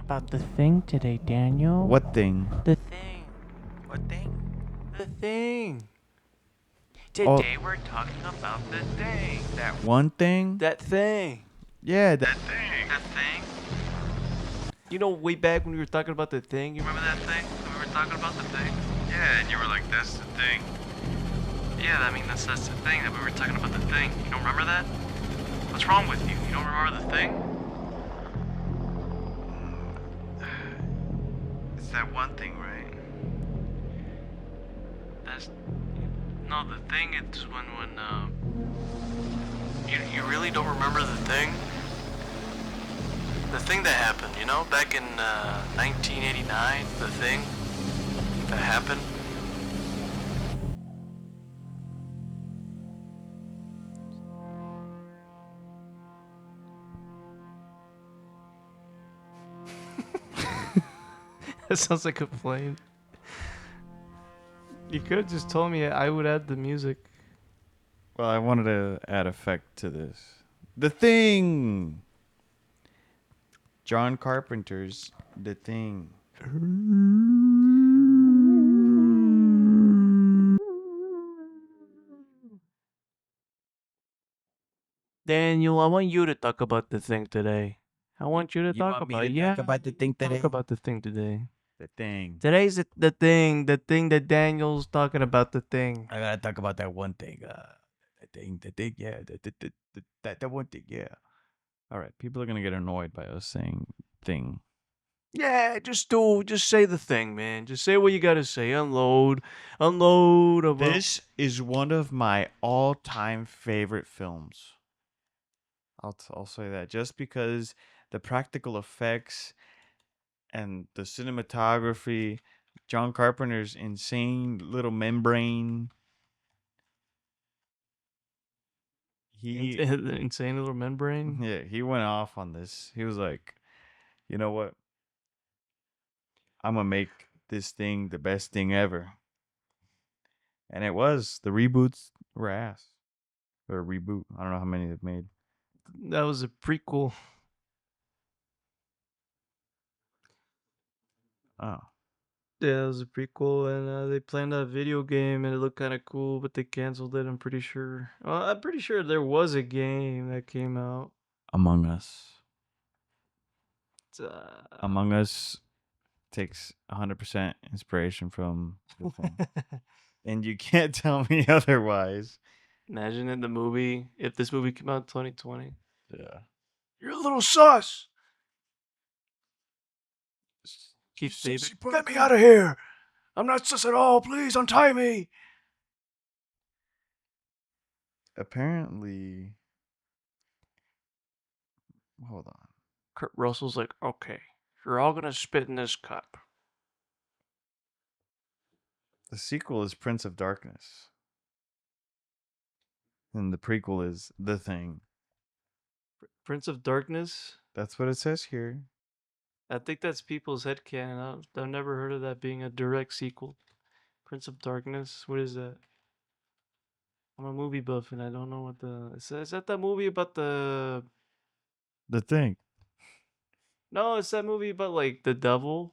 about the thing today, Daniel. What thing? The thing. What thing? The thing. Oh. Today we're talking about the thing. One thing? That thing. Yeah, That thing. You know, way back when we were talking about the thing, you remember that thing? When we were talking about the thing? Yeah, and you were like, that's the thing. Yeah, I mean, that's the thing that we were talking about the thing. You don't remember that? What's wrong with you? You don't remember the thing? It's that one thing, right? That's... No, the thing is when you really don't remember the thing? The thing that happened, you know, back in 1989, the thing that happened. That sounds like a plane. You could have just told me I would add the music. Well, I wanted to add effect to this. The Thing! John Carpenter's The Thing. Daniel, I want you to talk about the thing today. I want you to You talk want me about to it. Yeah, talk about the thing today? talk about the thing today. The Thing. Today's the thing that Daniel's talking about the thing. I gotta talk about that one thing. The thing, yeah. That one thing, yeah. All right, people are gonna get annoyed by us saying thing. Yeah, just say the thing, man. Just say what you gotta say. Unload about. This is one of my all-time favorite films. I'll say that just because the practical effects and the cinematography, John Carpenter's insane little membrane. He Insane little membrane. Yeah, he went off on this. He was like, "You know what? I'm gonna make this thing the best thing ever." And it was. The reboots were ass. Or a reboot. I don't know how many they've made. That was a prequel. Oh. Yeah, it was a prequel, and they planned a video game, and it looked kind of cool, but they canceled it. I'm pretty sure. Well, I'm pretty sure there was a game that came out. Among Us. Uh, Among Us takes 100% inspiration from the thing. And you can't tell me otherwise. Imagine in the movie, if this movie came out in 2020. Yeah. You're a little sus. Keith David, get me out of here. I'm not sus at all. Please untie me. Apparently, hold on. Kurt Russell's like, okay, you're all gonna spit in this cup. The sequel is Prince of Darkness. And the prequel is The Thing. Prince of Darkness. That's what it says here. I think that's people's headcanon. I've never heard of that being a direct sequel. Prince of Darkness. What is that? I'm a movie buff and I don't know what the. Is that movie about the. The Thing. No, it's that movie about like the devil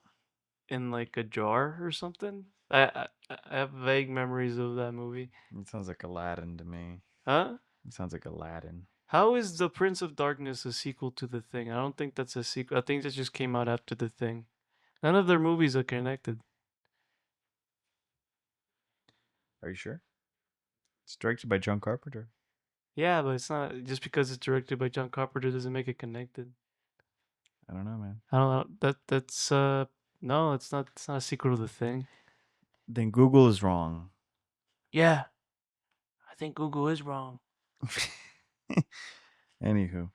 in like a jar or something. I have vague memories of that movie. It sounds like Aladdin to me. Huh? It sounds like Aladdin. How is the Prince of Darkness a sequel to the Thing? I don't think that's a sequel. I think that just came out after the Thing. None of their movies are connected. Are you sure? It's directed by John Carpenter. Yeah, but it's not just because it's directed by John Carpenter doesn't make it connected. I don't know, man. I don't know. That's no, it's not a sequel to the Thing. Then Google is wrong. Yeah. I think Google is wrong. Anywho.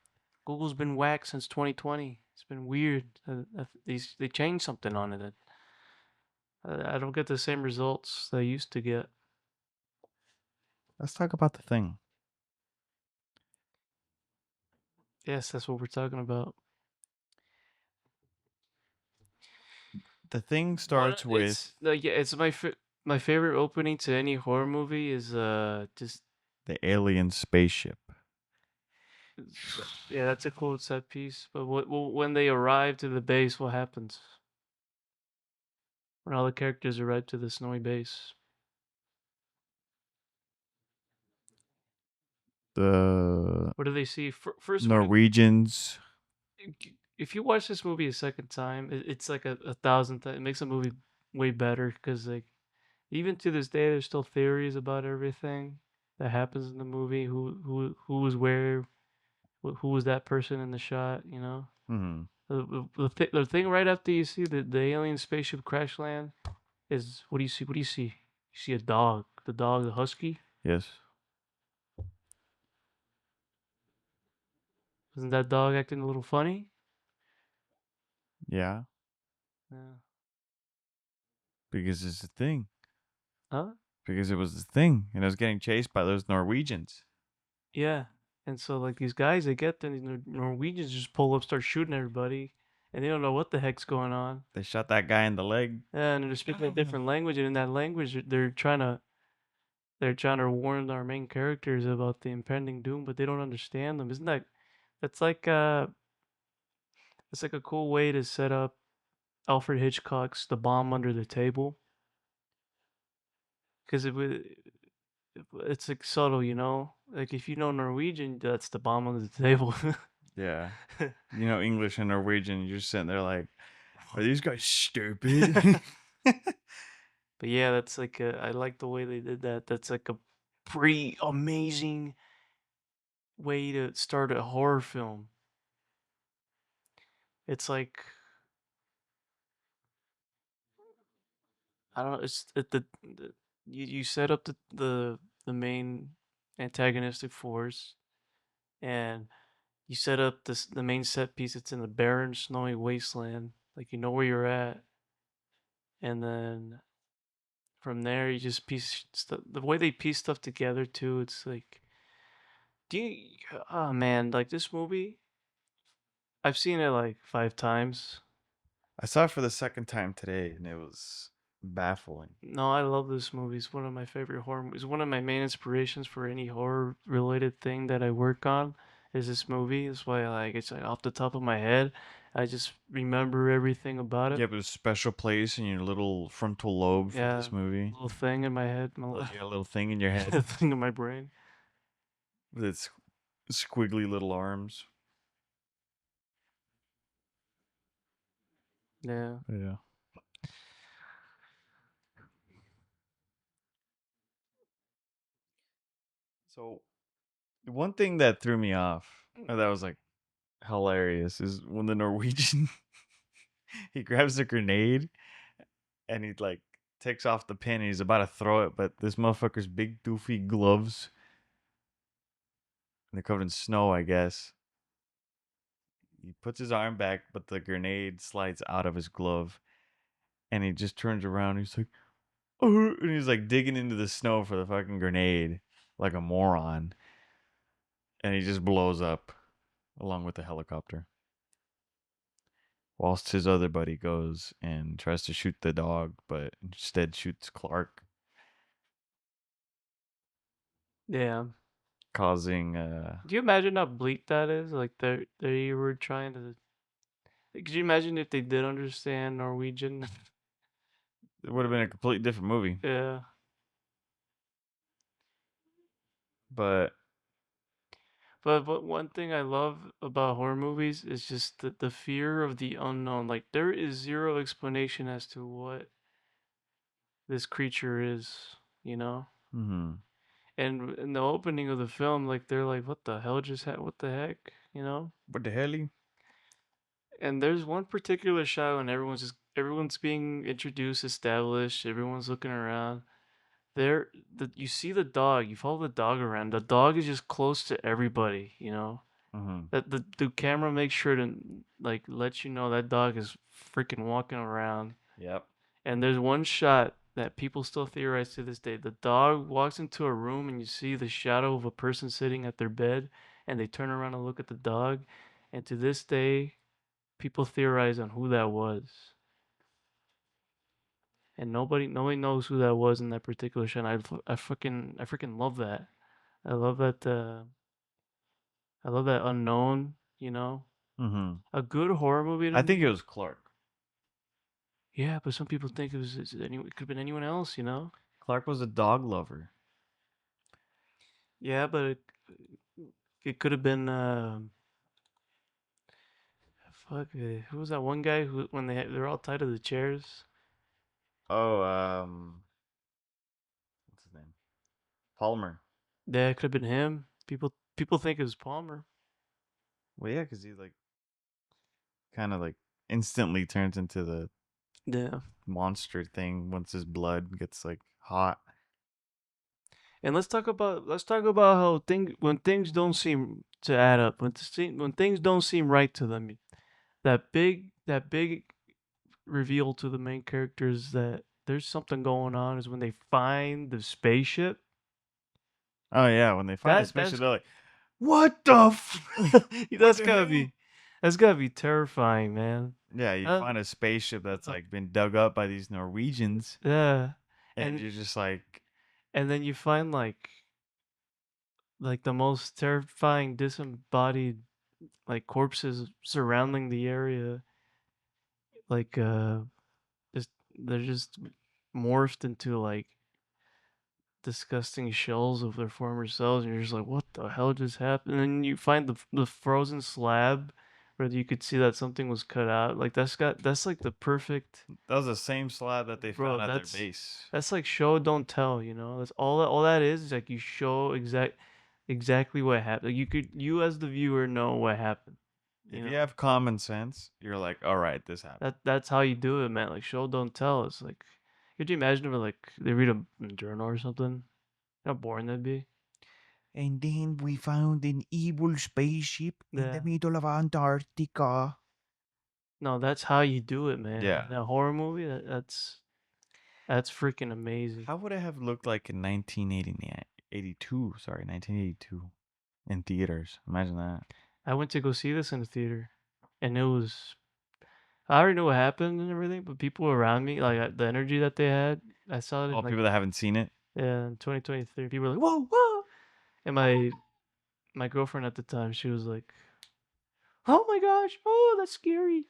Google's been whacked since 2020. It's been weird. They changed something on it. I don't get the same results that I used to get. Let's talk about The Thing. Yes, that's what we're talking about. The Thing starts with it's my favorite opening to any horror movie is just the alien spaceship. Yeah, that's a cool set piece. But when they arrive to the base, what happens? When all the characters arrive to the snowy base, The what do they see? First, Norwegians. if you watch this movie a second time, it's like a thousand times. It makes the movie way better because like even to this day, there's still theories about everything that happens in the movie. Who was where? Who was that person in the shot? You know. Hmm. The thing right after you see the alien spaceship crash land is what do you see? What do you see? You see a dog. The dog, the husky. Yes. Isn't that dog acting a little funny? Yeah. Yeah. Because it's a thing. Huh? Because it was the thing, and it was getting chased by those Norwegians. Yeah. And so like these guys, they get there, these Norwegians just pull up, start shooting everybody, and they don't know what the heck's going on. They shot that guy in the leg. Yeah, and they're speaking a different language, and in that language, they're trying to warn our main characters about the impending doom, but they don't understand them. Isn't that that's like it's like a cool way to set up Alfred Hitchcock's The Bomb Under the Table, because it's like subtle, you know. Like if you know Norwegian, that's the bomb under the table. Yeah. You know, English and Norwegian, you're just sitting there like, are these guys stupid? But yeah, that's like I like the way they did that. That's like a pretty amazing way to start a horror film. It's like I don't know. It's you set up the main antagonistic force, and you set up the main set piece. It's in a barren, snowy wasteland. Like you know where you're at, and then from there you just piece stuff. The way they piece stuff together too. It's like, do you? Oh man, like this movie. I've seen it like 5 times. I saw it for the second time today, and it was baffling. No, I love this movie. It's one of my favorite horror movies. One of my main inspirations for any horror related thing that I work on is this movie. That's why like it's like off the top of my head. I just remember everything about You it. have a special place in your little frontal lobe for Yeah, this movie. little thing in my head, my You got a little thing in your head thing in my brain. with its squiggly little arms. Yeah. Yeah. So one thing that threw me off, or that was like hilarious, is when the Norwegian he grabs a grenade and he like takes off the pin and he's about to throw it, but this motherfucker's big doofy gloves and they're covered in snow, I guess. He puts his arm back, but the grenade slides out of his glove, and he just turns around. And he's like, "Oh," and he's like digging into the snow for the fucking grenade, like a moron, and he just blows up along with the helicopter. Whilst his other buddy goes and tries to shoot the dog, but instead shoots Clark, Yeah. causing Do you imagine how bleak that is? Like they were trying to. Could you imagine if they did understand Norwegian? it would have been a completely different movie. Yeah. But But one thing I love about horror movies is just the fear of the unknown. Like there is zero explanation as to what this creature is, you know? mhm. And in the opening of the film, like they're like, "What the hell just happened? What the heck?" You know? What the hell? And there's one particular shot when everyone's being introduced, established, everyone's looking around. You see the dog, you follow the dog around. The dog is just close to everybody, you know? Mhm. That the camera makes sure to like let you know that dog is freaking walking around. Yep. And there's one shot that people still theorize to this day. The dog walks into a room and you see the shadow of a person sitting at their bed, and they turn around and look at the dog. And to this day, people theorize on who that was. And nobody knows who that was in that particular shot. I freaking love that. I love that. I love that unknown. You know, Mm-hmm. a good horror movie to I think it me. was Clark. Yeah, but some people think it could have been anyone else. You know. Clark was a dog lover. Yeah, but it could have been. Fuck. Who was that one guy who when they're all tied to the chairs? Oh, what's his name? Palmer. Yeah, it could have been him. People think it was Palmer. Well, yeah, because he like kind of like instantly turns into the Yeah. monster thing once his blood gets like hot. And let's talk about how when things don't seem to add up, when things don't seem right to them, that big reveal to the main characters that there's something going on is when they find the spaceship. Oh yeah, when they find a That spaceship, that's they're like, "What the? What that's the gotta hell?" be that's gotta be terrifying, man. Yeah, you Uh, find a spaceship that's uh, like been dug up by these Norwegians, yeah, and and you're just like, and then you find like the most terrifying disembodied like corpses surrounding the area, like just they're just morphed into like disgusting shells of their former selves, and you're just like, what the hell just happened? And then you find the frozen slab where you could see that something was cut out. Like that's like the perfect that was the same slab that they bro. found at their base. That's like show don't tell. That's all that is like you show exactly what happened. Like you as the viewer know what happened. You If you know have common sense, you're like, all right, this happened. that's how you do it, man. Like show don't tell. It's like could you imagine if like they read a journal or something? How boring that'd be. And then we found an evil spaceship in the Yeah. middle of Antarctica. No, that's how you do it, man. Yeah. In a horror movie, that's freaking amazing. How would it have looked like in 1989, 82? Sorry, 1982 in theaters. Imagine that. I went to go see this in the theater, and it was. I already knew what happened and everything, but people around me, like the energy that they had, I saw it All in like people that haven't seen it. yeah, in 2023. People were like, "Whoa, whoa!" And my girlfriend at the time, she was like, "Oh my gosh, oh that's scary."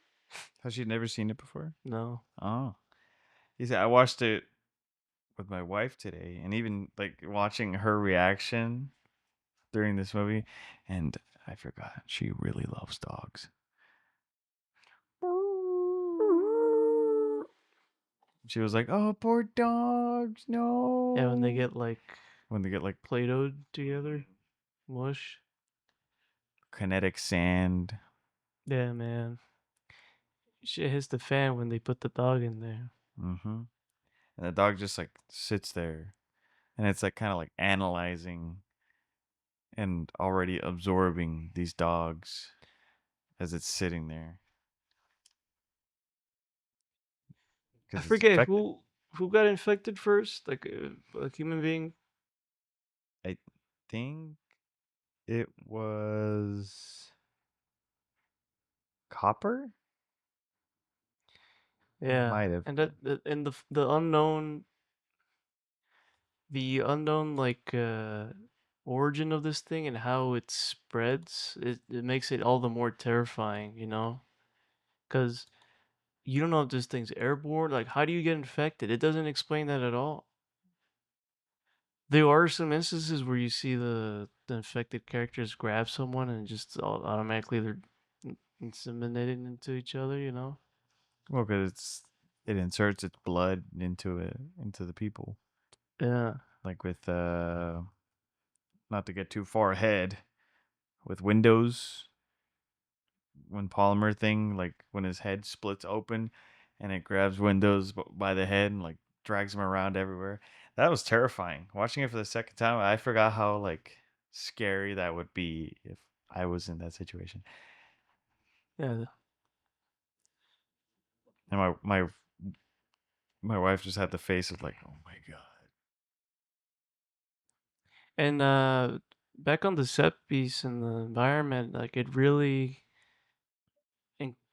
Has she never seen it before? No, Oh. You see, I watched it with my wife today, and even like watching her reaction during this movie, and I forgot she really loves dogs. She was like, "Oh, poor dogs, yeah, when they no." get like When they get like Play-Doh together, mush. kinetic sand. Yeah, man. Shit hits the fan when they put the dog in there. Mm-hmm. And the dog just like sits there, and it's like kind of like analyzing and already absorbing these dogs as it's sitting there I because it's forget infected. who got infected first, like a human being. I think it was copper. It Yeah, might have and been. and the unknown like origin of this thing and how it spreads. It makes it all the more terrifying, because you don't know if this thing's airborne. Like, how do you get infected? It doesn't explain that at all. There are some instances where you see the infected characters grab someone and just automatically they're inseminated into each other. Well, because it inserts its blood into the people. Yeah. Like with not to get too far ahead, with Windows, when Polymer thing, like when his head splits open and it grabs Windows by the head and like drags him around everywhere. That was terrifying. Watching it for the second time, I forgot how like scary that would be if I was in that situation. Yeah. And my wife just had the face of like, oh my god. And back on the set piece and the environment, like it really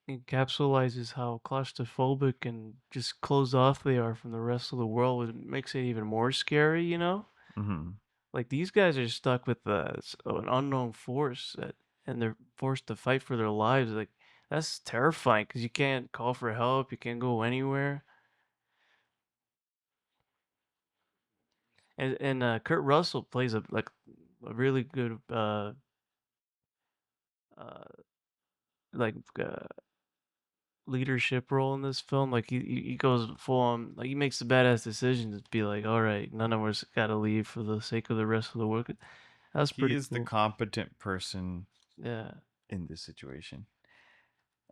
encapsulates how claustrophobic and just closed off they are from the rest of the world. It makes it even more scary. Mm-hmm. Like these guys are stuck with an unknown force that and they're forced to fight for their lives. Like that's terrifying because you can't call for help, you can't go anywhere. And Kurt Russell plays a really good uh like uh leadership role in this film. Like he goes full on, like he makes the badass decisions to be like, all right, none of us got to leave for the sake of the rest of the work. That's He pretty is the cool. competent person Yeah. in this situation.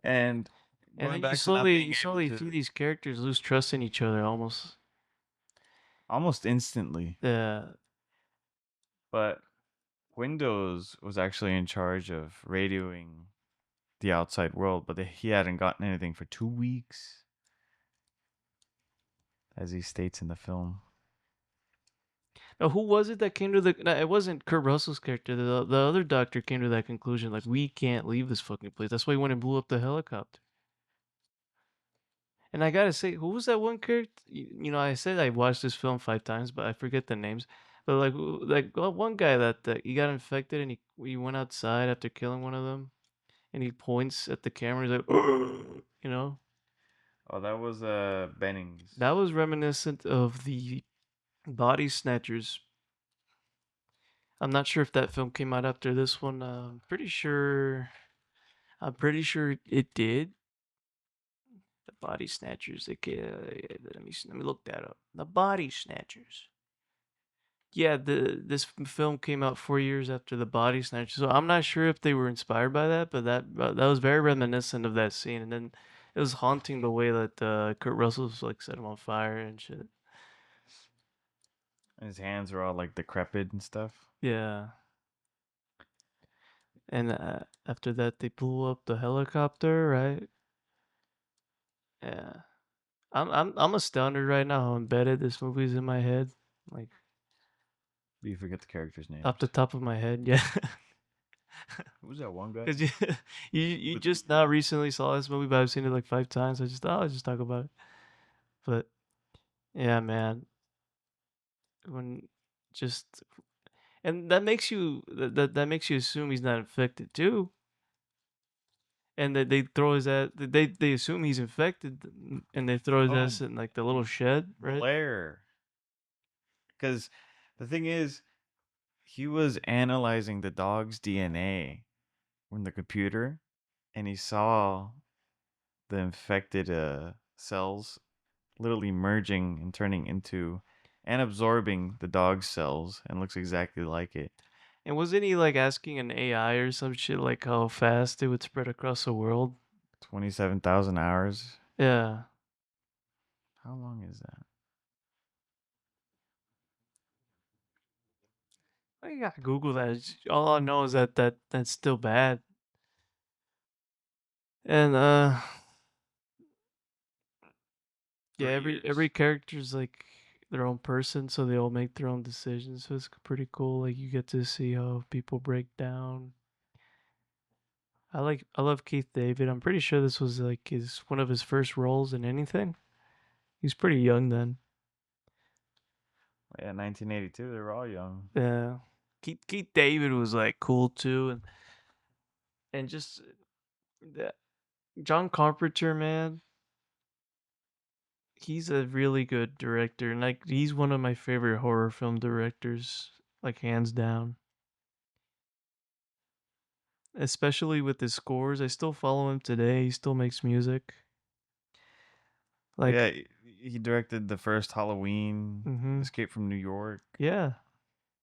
And And going then back to not being you able slowly to see these characters lose trust in each other almost. almost instantly, Yeah. but Windows was actually in charge of radioing the outside world, but he hadn't gotten anything for 2 weeks, as he states in the film. Now, who was it that came to the? No, it wasn't Kurt Russell's character. The other doctor came to that conclusion. Like we can't leave this fucking place. That's why he went and blew up the helicopter. And I gotta say, who was that one character? I said I watched this film 5 times, but I forget the names. But one guy that he got infected and he went outside after killing one of them, and he points at the camera. He's like, you know, Oh, that was Bennings. that was reminiscent of the Body Snatchers. I'm not sure if that film came out after this one. I'm pretty sure. I'm pretty sure it did. The Body Snatchers. Let me look that up. The Body Snatchers. Yeah, this film came out 4 years after the Body Snatchers, so I'm not sure if they were inspired by that, but that was very reminiscent of that scene. And then it was haunting the way that Kurt Russell's like set him on fire and shit. And his hands are all like decrepit and stuff. Yeah, and after that they blew up the helicopter, right? Yeah, I'm astounded right now how embedded this movie is in my head, like But you forget the characters' names. off the top of my head. Yeah. Who was that one guy? Cause you With just now recently saw this movie, but I've seen it like 5 times. I just thought I'll just talk about it. But yeah, man, when just and that makes you that makes you assume he's not infected too, and that they throw his ass. They assume he's infected, and they throw his Oh, ass in like the little shed, right? Blair. Because the thing is, he was analyzing the dog's DNA from the computer, and he saw the infected cells literally merging and turning into and absorbing the dog's cells, and looks exactly like it. And wasn't he like asking an AI or some shit like how fast it would spread across the world? 27,000 hours. Yeah. How long is that? I gotta Google that. All I know is that's still bad. And yeah, 3 years. every character's like their own person, so they all make their own decisions. So it's pretty cool. Like you get to see how people break down. I love Keith David. I'm pretty sure this was like his one of his first roles in anything. He's pretty young then. Yeah, 1982. They were all young. Yeah. Keith David was like cool too, and just that John Carpenter, man, he's a really good director, and like he's one of my favorite horror film directors, like hands down. Especially with his scores. I still follow him today. He still makes music. Like, Yeah, he directed the first Halloween, mm-hmm. Escape from New York, Yeah.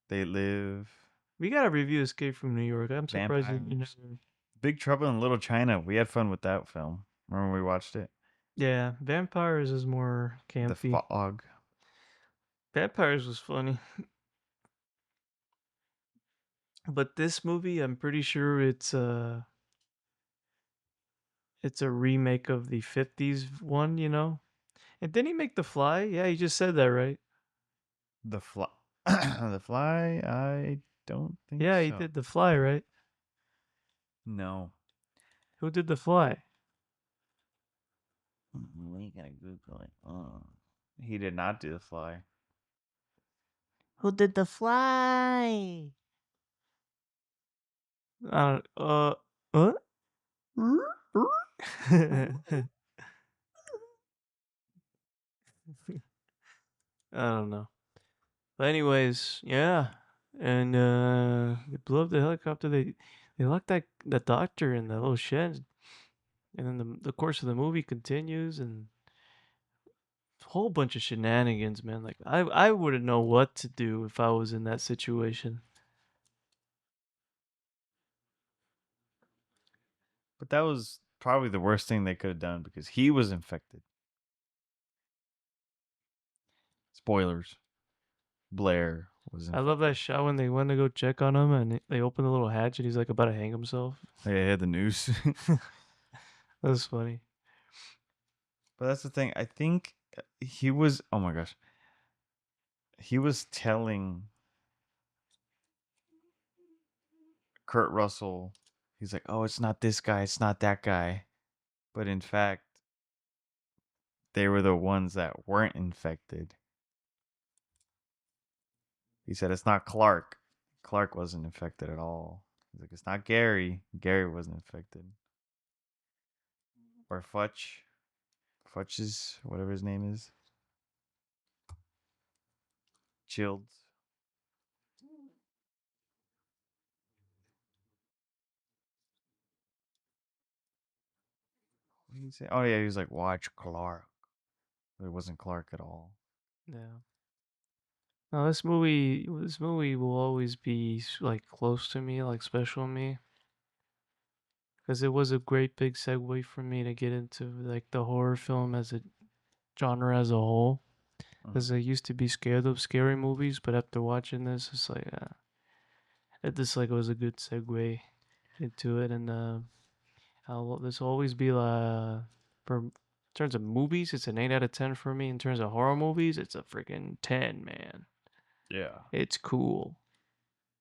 They Live, We gotta review Escape from New York. I'm surprised that you Vampires, never. Big Trouble in Little China. We had fun with that film. Remember when we watched it? Yeah, Vampires is more The campy. Fog. Vampires was funny. But this movie, I'm pretty sure it's a remake of the 50s one, you know? And didn't he make The Fly? Yeah, you just said that, right? The Fly. The Fly? I don't think Yeah, he so. did The Fly, right? No. Who did The Fly? We gotta Google it. He did not do The Fly. Who did The Fly? I don't. What? I don't know. But anyways, yeah. And they blew up the helicopter. They locked that doctor in the little shed. And then the course of the movie continues, and a whole bunch of shenanigans, man. Like I wouldn't know what to do if I was in that situation. But that was probably the worst thing they could have done because he was infected. Spoilers. Blair was I love that infected. shot when they went to go check on him, and they open the little hatch, and he's like about to hang himself. They had the news. That was funny. But that's the thing. I think he was. Oh my gosh. He was telling Kurt Russell. He's like, "Oh, it's not this guy. It's not that guy." But in fact, they were the ones that weren't infected. He said, "It's not Clark. Clark wasn't infected at all." He's like, "It's not Gary. Gary wasn't infected." Or Futch. Futch's whatever his name is. Chilled. What did he say? Oh yeah, he was like, "Watch Clark." But it wasn't Clark at all. Yeah. No, this movie will always be like close to me, like special to me, because it was a great big segue for me to get into like the horror film as a genre as a whole. Because I used to be scared of scary movies, but after watching this, it's like it just like was a good segue into it, and this will always be for in terms of movies, it's an 8 out of 10 for me. In terms of horror movies, it's a freaking 10, man. Yeah. It's cool.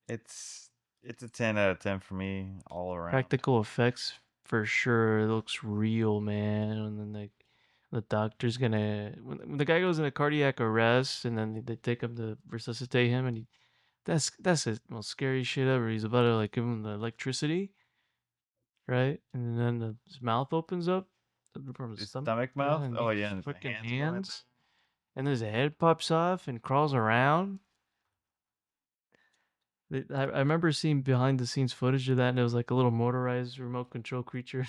It's it's a 10 out of 10 for me all around. Practical effects for sure. It looks real, man. And then the doctor's gonna when the guy goes into cardiac arrest, and then they take him to resuscitate him, and that's the most scary shit ever. He's about to like give him the electricity, right? And then his mouth opens up from his His stomach, stomach yeah, mouth. and Oh these yeah, and the freaking hands going in there. hands, and his head pops off and crawls around. I remember seeing behind the scenes footage of that, and it was like a little motorized remote control creature.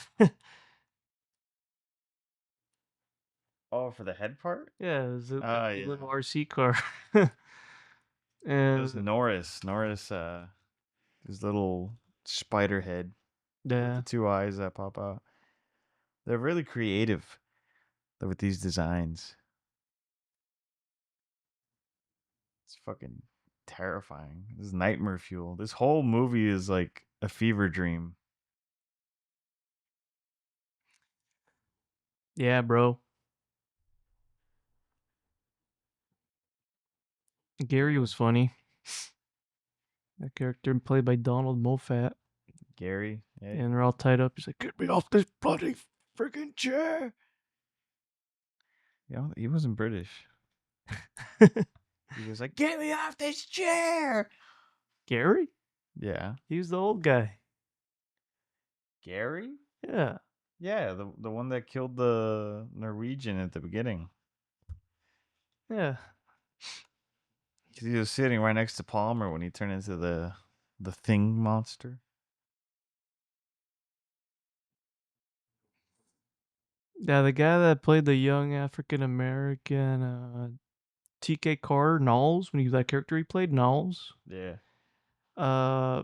Oh, for the head part. Yeah, it was Oh a yeah. little RC car. It was And Norris. Norris. His little spider head with the yeah, two eyes that pop out. They're really creative with these designs. It's fucking terrifying. This is nightmare fuel. This whole movie is like a fever dream. yeah, bro. Gary was funny. That character played by Donald Moffat, Gary. Yeah. and they're all tied up. He's like, "Get me off this bloody freaking chair!" Yeah, he wasn't British. He was like, "Get me off this chair." Gary? Yeah. He was the old guy. Gary? Yeah, Yeah, the one that killed the Norwegian at the beginning. yeah. 'Cause he was sitting right next to Palmer when he turned into the thing monster. Yeah, the guy that played the young African American TK Carter Knowles, when he was that character he played Knowles. Yeah. Uh,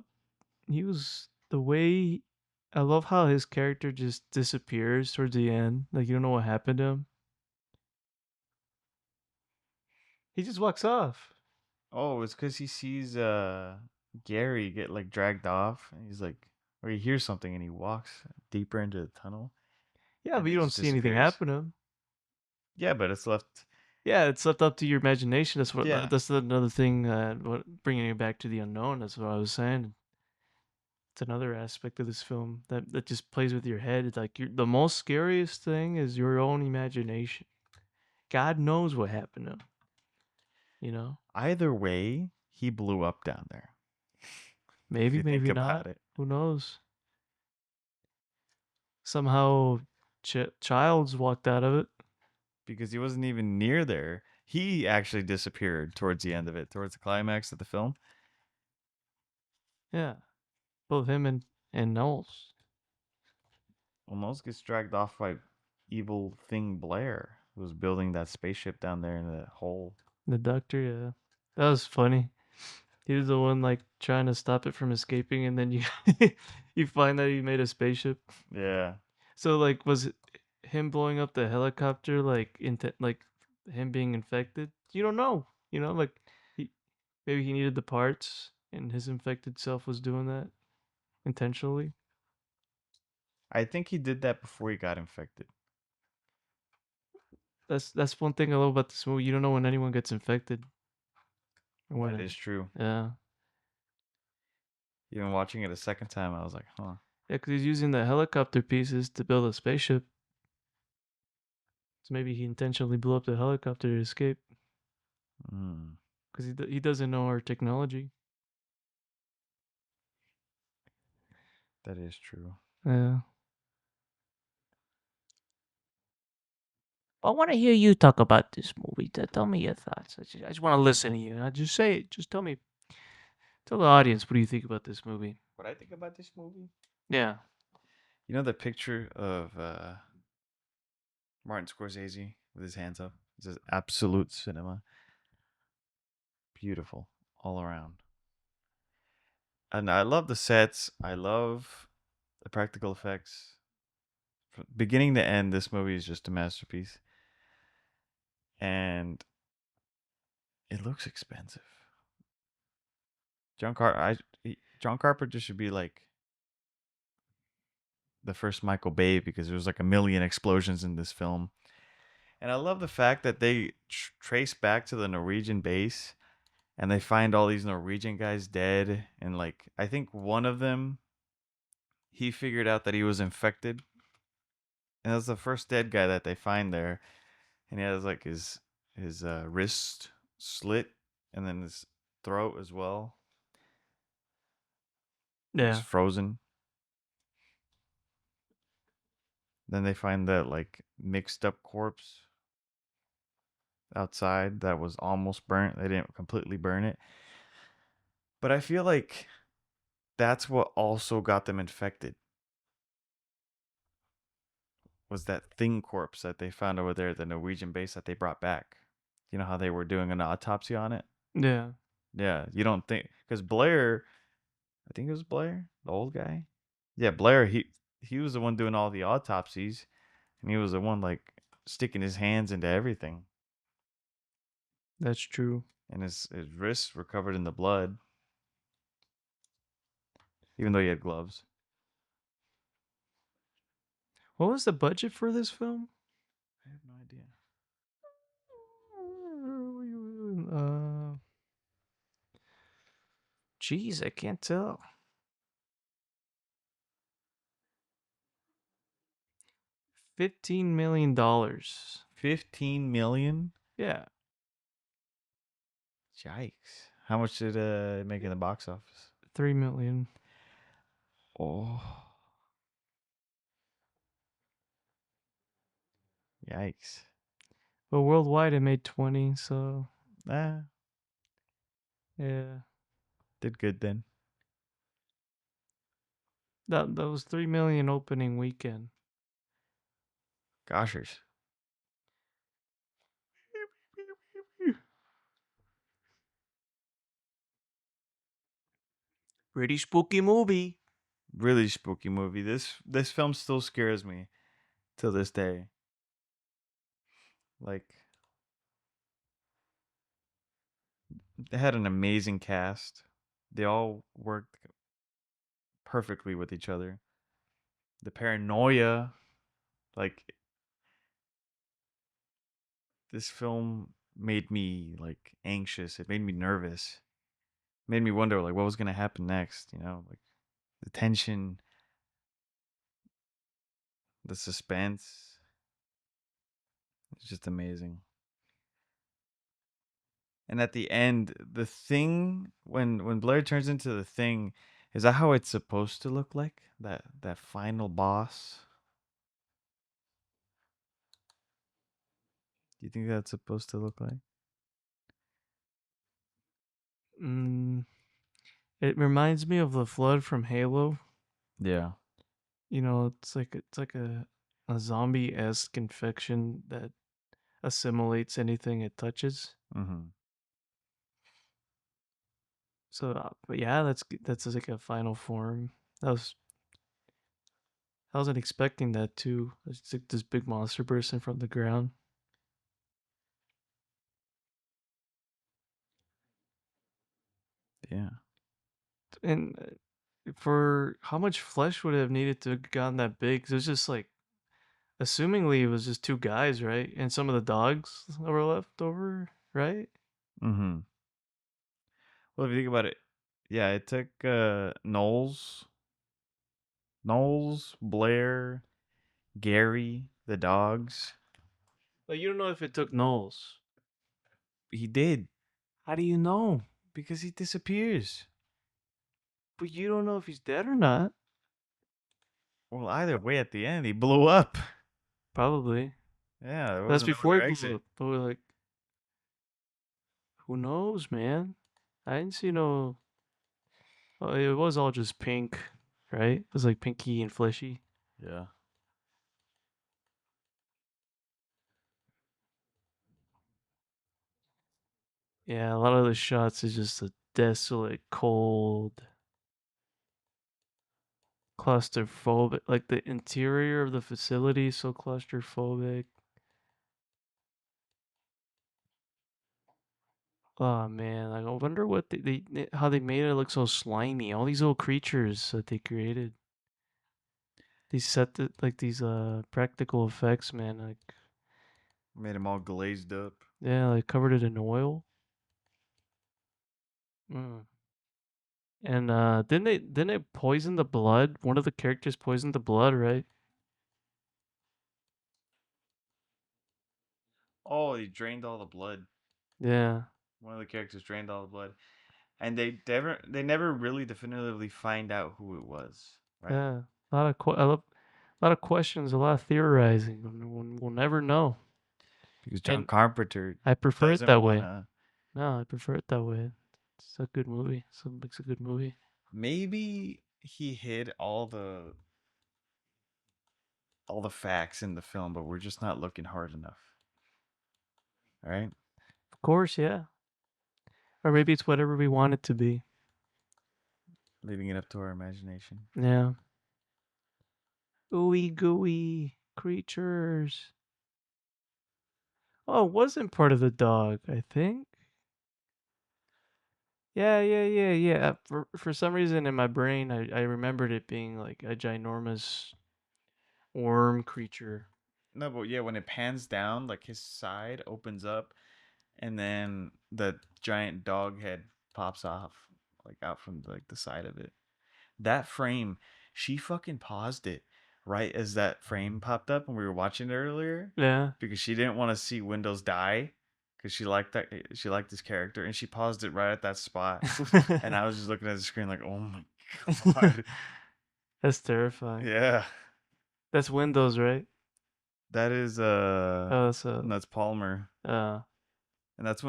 he was the way. I love how his character just disappears towards the end. Like you don't know what happened to him. He just walks off. Oh, it's because he sees Gary get like dragged off, and he's like, or he hears something, and he walks deeper into the tunnel, Yeah, and but then you he don't just see anything disappears. happen to him. Yeah, but it's left. Yeah, it's left up to your imagination. That's what. Yeah, That's another thing. What bringing you back to the unknown. That's what I was saying. It's another aspect of this film that just plays with your head. It's like the most scariest thing is your own imagination. God knows what happened to him. You know, either way, he blew up down there. If maybe, you think maybe about not. it, Who knows? Somehow, Childs walked out of it. because he wasn't even near there. He actually disappeared towards the end of it, towards the climax of the film. Yeah, both him and Knowles. Almost gets dragged off by evil thing Blair, who was building that spaceship down there in the hole. The Doctor. Yeah, that was funny. He was the one like trying to stop it from escaping, and then you you find that he made a spaceship. Yeah, So like, was it him blowing up the helicopter like like him being infected? You don't know. You know, like he maybe he needed the parts, and his infected self was doing that intentionally. I think he did that before he got infected. That's one thing I love about this movie. You don't know when anyone gets infected or when That it. is true. Yeah, Even watching it a second time, I was like, huh. yeah, because he's using the helicopter pieces to build a spaceship. So maybe he intentionally blew up the helicopter to escape Mm, because he doesn't know our technology. that is true. Yeah. I want to hear you talk about this movie. Tell me your thoughts. I just want to listen to you. Just say it. Just tell me. Tell the audience what do you think about this movie. What I think about this movie? Yeah. You know the picture of Martin Scorsese with his hands up? It says absolute cinema. Beautiful all around. And I love the sets. I love the practical effects. From beginning to end, this movie is just a masterpiece. And it looks expensive. John Carpenter should be like the first Michael Bay because there was like a million explosions in this film. And I love the fact that they trace back to the Norwegian base and they find all these Norwegian guys dead. And like, I think one of them, he figured out that he was infected. And that's the first dead guy that they find there. And he has like his wrist slit and then his throat as well. He's Yeah. frozen. Then they find that like mixed up corpse outside that was almost burnt. They didn't completely burn it. But I feel like that's what also got them infected. Was that thing corpse that they found over there at the Norwegian base that they brought back. You know how they were doing an autopsy on it? Yeah. Yeah, you don't think because Blair, I think it was Blair, the old guy. Yeah, Blair, he was the one doing all the autopsies and he was the one like sticking his hands into everything. That's true. And his wrists were covered in the blood, even though he had gloves. What was the budget for this film? I have no idea. Jeez, I can't tell. $15 million. 15 million? Yeah, Yikes. How much did it make in the box office? 3 million. Oh, yikes. But worldwide, it made 20. So Ah, yeah, did good then. that was 3 million opening weekend. Goshers. Pretty spooky movie. Really spooky movie. This film still scares me till this day. Like they had an amazing cast. They all worked perfectly with each other. The paranoia, like this film made me like anxious. It made me nervous. It made me wonder like what was gonna happen next, you know, like the tension, the suspense. It's just amazing. And at the end, the thing when Blair turns into the thing, Is that how it's supposed to look like? That final boss? Do you think that's supposed to look like? Mm, it reminds me of the flood from Halo. Yeah. You know, it's like a zombie esque infection that assimilates anything it touches. Mm-hmm. So, but yeah, that's like a final form. That was I wasn't expecting that too. It's like this big monster bursting from the ground. Yeah. And for how much flesh would it have needed to have gotten that big? 'Cause it was just like, assumingly, it was just two guys, right? And some of the dogs that were left over, right? Mm-hmm. Well, if you think about it, yeah, it took Knowles, Blair, Gary, the dogs. Like, you don't know if it took Knowles. He did How do you know? because he disappears. But you don't know if he's dead or not. Well, either way, at the end, he blew up. Probably. Yeah, there That's was no before other he blew exit. up. But we're like, who knows, man? I didn't see no. Oh, it was all just pink, right? It was like pinky and fleshy. Yeah. Yeah, a lot of the shots is just a desolate, cold, claustrophobic. Like the interior of the facility is so claustrophobic. Oh man, like I wonder what how they made it look so slimy. All these little creatures that they created. These like these practical effects, man. Like, Made him all glazed up. yeah, like covered it in oil. Mm. And didn't they poison the blood? One of the characters poisoned the blood, right? Oh, he drained all the blood. Yeah. One of the characters drained all the blood, and they never really definitively find out who it was, right? Yeah. A lot of questions, a lot of theorizing. We'll never know. Because John And Carpenter I prefer it doesn't that want way. to. No, I prefer it that way. It's a good movie. So it makes a good movie. Maybe he hid all the facts in the film, but we're just not looking hard enough, right? Of course, yeah. Or maybe it's whatever we want it to be. Leaving it up to our imagination. Yeah. Ooey gooey creatures. Oh, it wasn't part of the dog, I think. Yeah. For some reason in my brain, I remembered it being like a ginormous worm creature. No, but yeah, when it pans down, like his side opens up, and then the giant dog head pops off, like out from like the side of it. That frame, she fucking paused it right as that frame popped up when we were watching it earlier Yeah. because she didn't want to see Windows die because she liked this character, and she paused it right at that spot. And I was just looking at the screen like, oh my god. That's terrifying. Yeah. That's Windows, right? That is Oh, that's a that's Palmer. uh And that's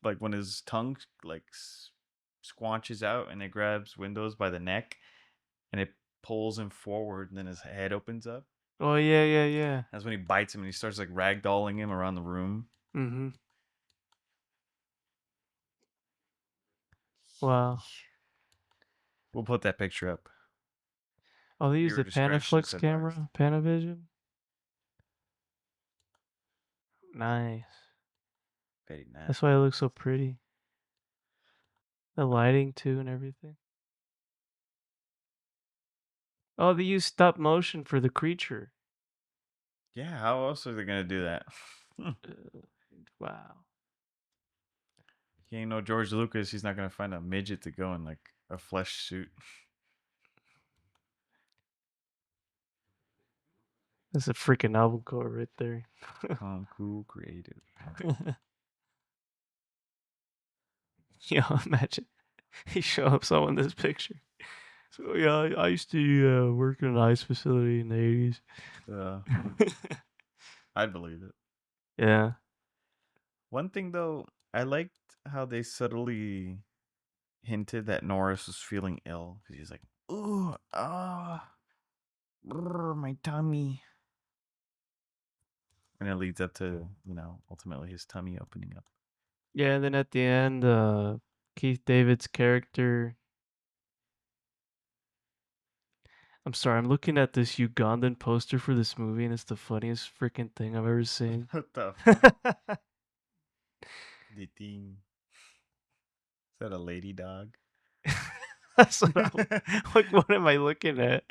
like when his tongue like squanches out and it grabs Windows by the neck and it pulls him forward and then his head opens up. oh yeah. That's when he bites him and he starts like ragdolling him around the room. Mm-hmm. Wow. We'll put that picture up. Oh, they used Viewer the discretion is Panaflex advised. camera, Panavision. Nice. Very nice. That's why it looks so pretty. The lighting too and everything. Oh, they used stop motion for the creature. Yeah, how else are they gonna do that? Wow. He ain't no George Lucas. He's not gonna find a midget to go in like a flesh suit. That's a freaking album cover right there. Calm, cool, creative. Yo, imagine he show up someone this picture. So yeah, I used to work in an ice facility in the 80s. Yeah, I'd believe it. Yeah. One thing though, I liked how they subtly hinted that Norris was feeling ill because he's like, "Ooh, my tummy," and it leads up to ultimately his tummy opening up. Yeah, and then at the end, Keith David's character. I'm sorry, I'm looking at this Ugandan poster for this movie, and it's the funniest freaking thing I've ever seen. What the fuck? The thing. Is that a lady dog? That's what like, what am I looking at?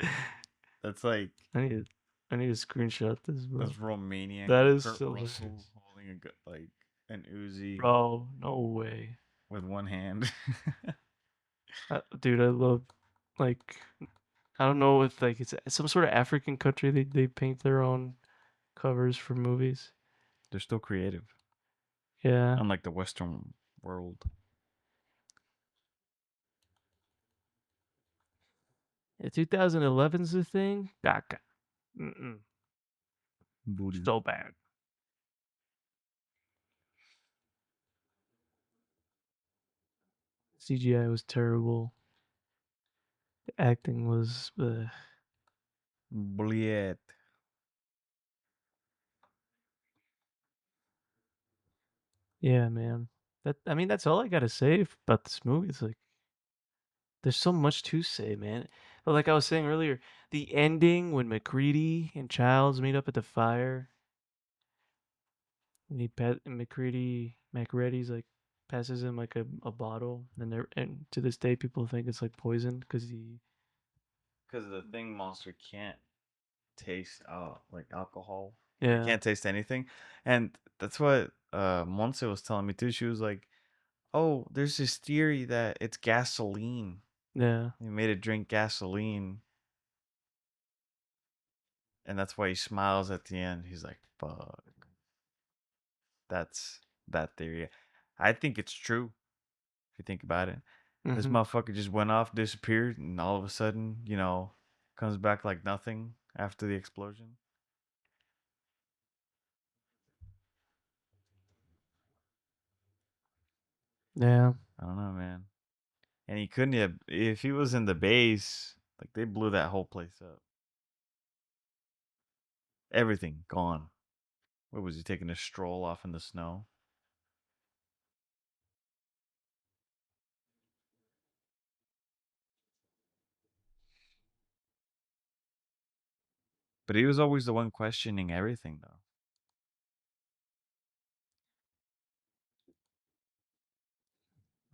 That's like I need to, I need to screenshot this, bro. that's Romaniac That is Kurt hilarious. Russell holding like an Uzi Bro, no way. with one hand. Dude, I love, like, I don't know if, like, it's some sort of African country they paint their own covers for movies. They're still creative, Yeah. unlike the Western world. Yeah, 2011's the thing? Gaka. Booty. So bad. CGI was terrible. The acting was, Bliet. yeah, man. I mean, that's all I gotta say about this movie. It's like there's so much to say, man. But like I was saying earlier, the ending when McCready and Childs meet up at the fire, and McCready's like passes him like a bottle, and to this day people think it's like poison because he, Because the thing monster can't taste like alcohol. It yeah, can't taste anything, and that's what Monse was telling me too. She was like, "Oh, there's this theory that it's gasoline. yeah, They made it drink gasoline, and that's why he smiles at the end." He's like, "Fuck, that's that theory." I think it's true if you think about it. This mm-hmm. motherfucker just went off, disappeared, and all of a sudden, comes back like nothing after the explosion. Yeah, I don't know, man. And he couldn't have, if he was in the base, like they blew that whole place up. Everything gone. What was he taking a stroll off in the snow? But he was always the one questioning everything, though.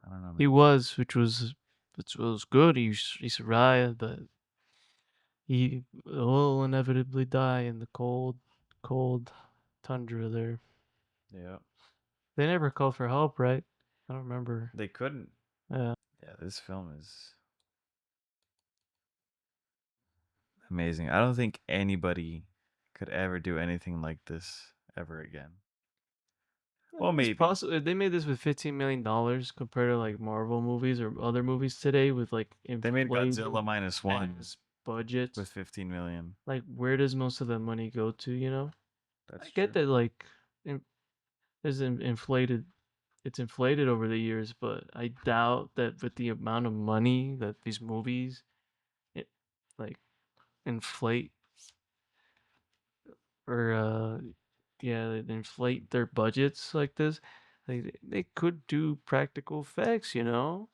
I don't know, he man. was, which was good. He survived, but he will inevitably die in the cold tundra there. Yeah, They never called for help, right? I don't remember. they couldn't. Yeah. Yeah, this film is amazing. I don't think anybody could ever do anything like this ever again. I Well, mean, it's maybe. possible they made this with $15 million compared to like Marvel movies or other movies today with like They made inflated Godzilla minus one ass budgets. with 15 million. Like, where does most of the money go to? You know, I That's get true. that like in, there's inflated. It's inflated over the years, but I doubt that with the amount of money that these movies, it, like inflate or yeah, they inflate their budgets like this. They could do practical effects, you know.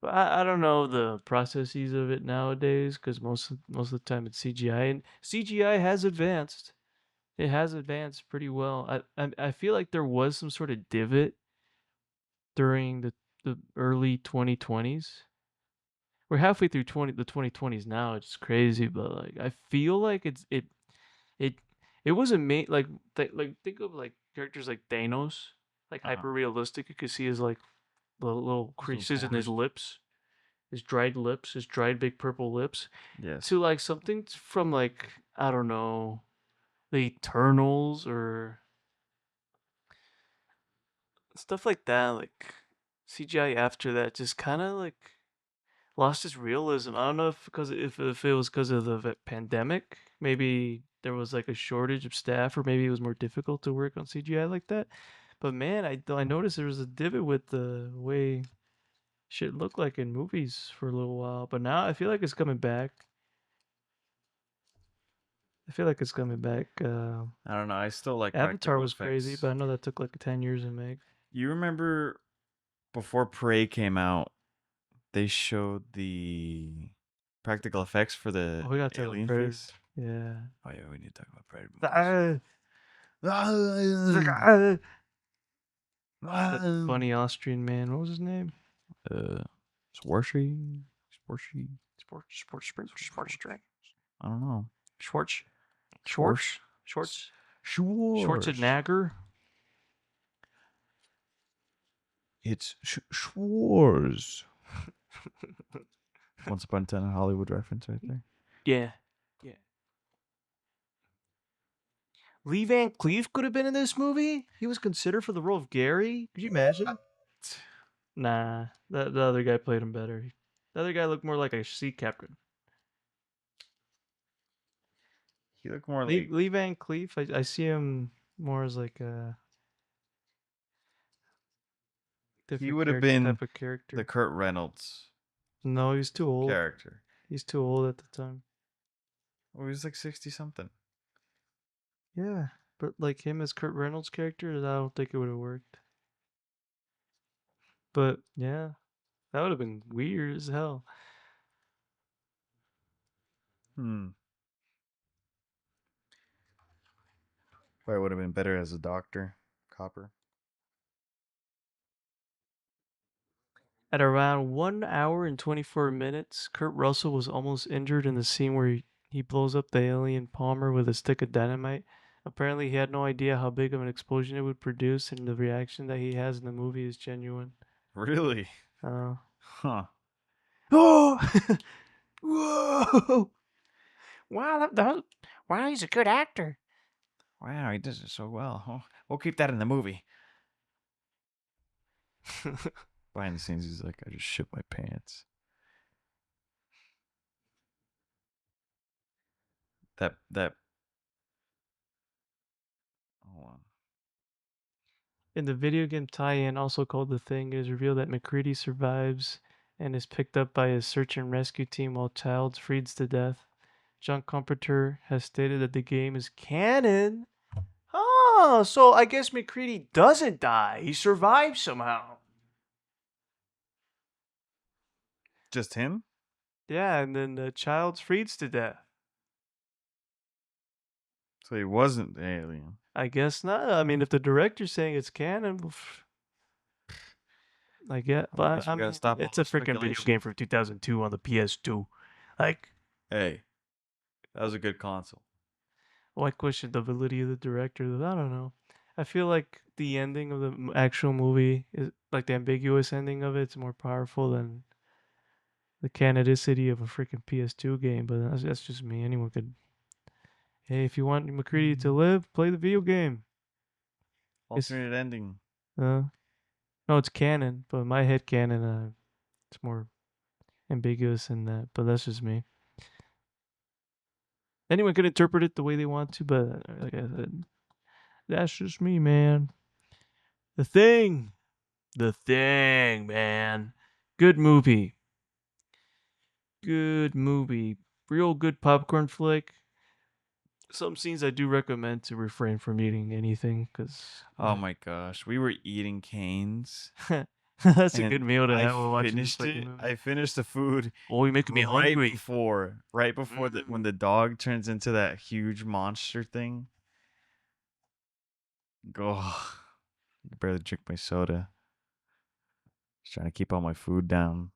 But I don't know the processes of it nowadays because most of the time it's CGI, and CGI has advanced. It has advanced pretty well. I feel like there was some sort of divot during the early 2020s. We're halfway through 2020s now. It's crazy, but like I feel like it it wasn't made like think of like characters like Thanos, like Uh huh. hyper realistic. You could see his like little Those little creases in his pores. lips, his dried big purple lips, Yes. to like something from like I don't know, the Eternals or stuff like that. Like CGI after that just kind of like lost its realism. I don't know if it was because of the pandemic. Maybe there was like a shortage of staff, or maybe it was more difficult to work on CGI like that. But man, I noticed there was a divot with the way shit looked like in movies for a little while. But now I feel like it's coming back. I feel like it's coming back. I don't know. I still like Avatar practical was crazy, effects. but I know that took like 10 years to make. You remember before Prey came out, they showed the practical effects for the Oh, we gotta talk about alien Predator. face. Yeah. Oh yeah, we need to talk about Predator That movies. funny Austrian man. What was his name? Swarshy, Swarshy. Sports drink. I don't know. Schwartz. Schwartz. Schwartz. Schwartz. Schwarzenegger. It's Schwartz. Once upon a time, a Hollywood reference right there. Yeah. Yeah. Lee Van Cleef could have been in this movie. He was considered for the role of Gary. Could you imagine? Nah, the other guy played him better. The other guy looked more like a sea captain. He looked more Lee, like Lee Van Cleef, I see him more as like a he different would have been type of character. the Kurt Reynolds No, he's too old. character. He's too old at the time. Oh, he was like 60 something. Yeah, but like him as Kurt Reynolds' character, I don't think it would have worked. But yeah, that would have been weird as hell. Probably would have been better as a doctor, Copper. At around 1 hour and 24 minutes, Kurt Russell was almost injured in the scene where he blows up the alien Palmer with a stick of dynamite. Apparently, he had no idea how big of an explosion it would produce, and the reaction that he has in the movie is genuine. Really? Uh, Huh. oh! Whoa! Wow, wow, he's a good actor. Wow, he does it so well. Oh, we'll keep that in the movie. Behind the scenes, he's like, I just shit my pants. That. Hold on. In the video game tie-in, also called The Thing, it is revealed that McCready survives and is picked up by his search and rescue team while Childs frees to death. John Carpenter has stated that the game is canon. Oh, so I guess McCready doesn't die. He survives somehow. Just him? Yeah, and then Childs frees to death. So he wasn't the alien. I guess not. I mean, if the director's saying it's canon, I get. I But guess we I gotta mean, stop all it's a the freaking video speculation. game from 2002 on the PS2. Like, Hey, that was a good console. well, I question the validity of the director. I don't know. I feel like the ending of the actual movie is like the ambiguous ending of it's more powerful than the canonicity of a freaking PS2 game. But that's just me. Anyone could. Hey, if you want McCready to live, play the video game. Alternate ending. No, it's canon, but in my head canon, it's more ambiguous than that. But that's just me. Anyone can interpret it the way they want to, but like I said, that's just me, man. The Thing. The Thing, man. Good movie. Good movie. Real good popcorn flick. Some scenes I do recommend to refrain from eating anything because Oh my gosh, we were eating canes. that's a And good meal to I have while watching this finished fucking it. movie. I finished the food Oh, you're making me right hungry. before when the dog turns into that huge monster thing. Go, I barely drink my soda. Just trying to keep all my food down.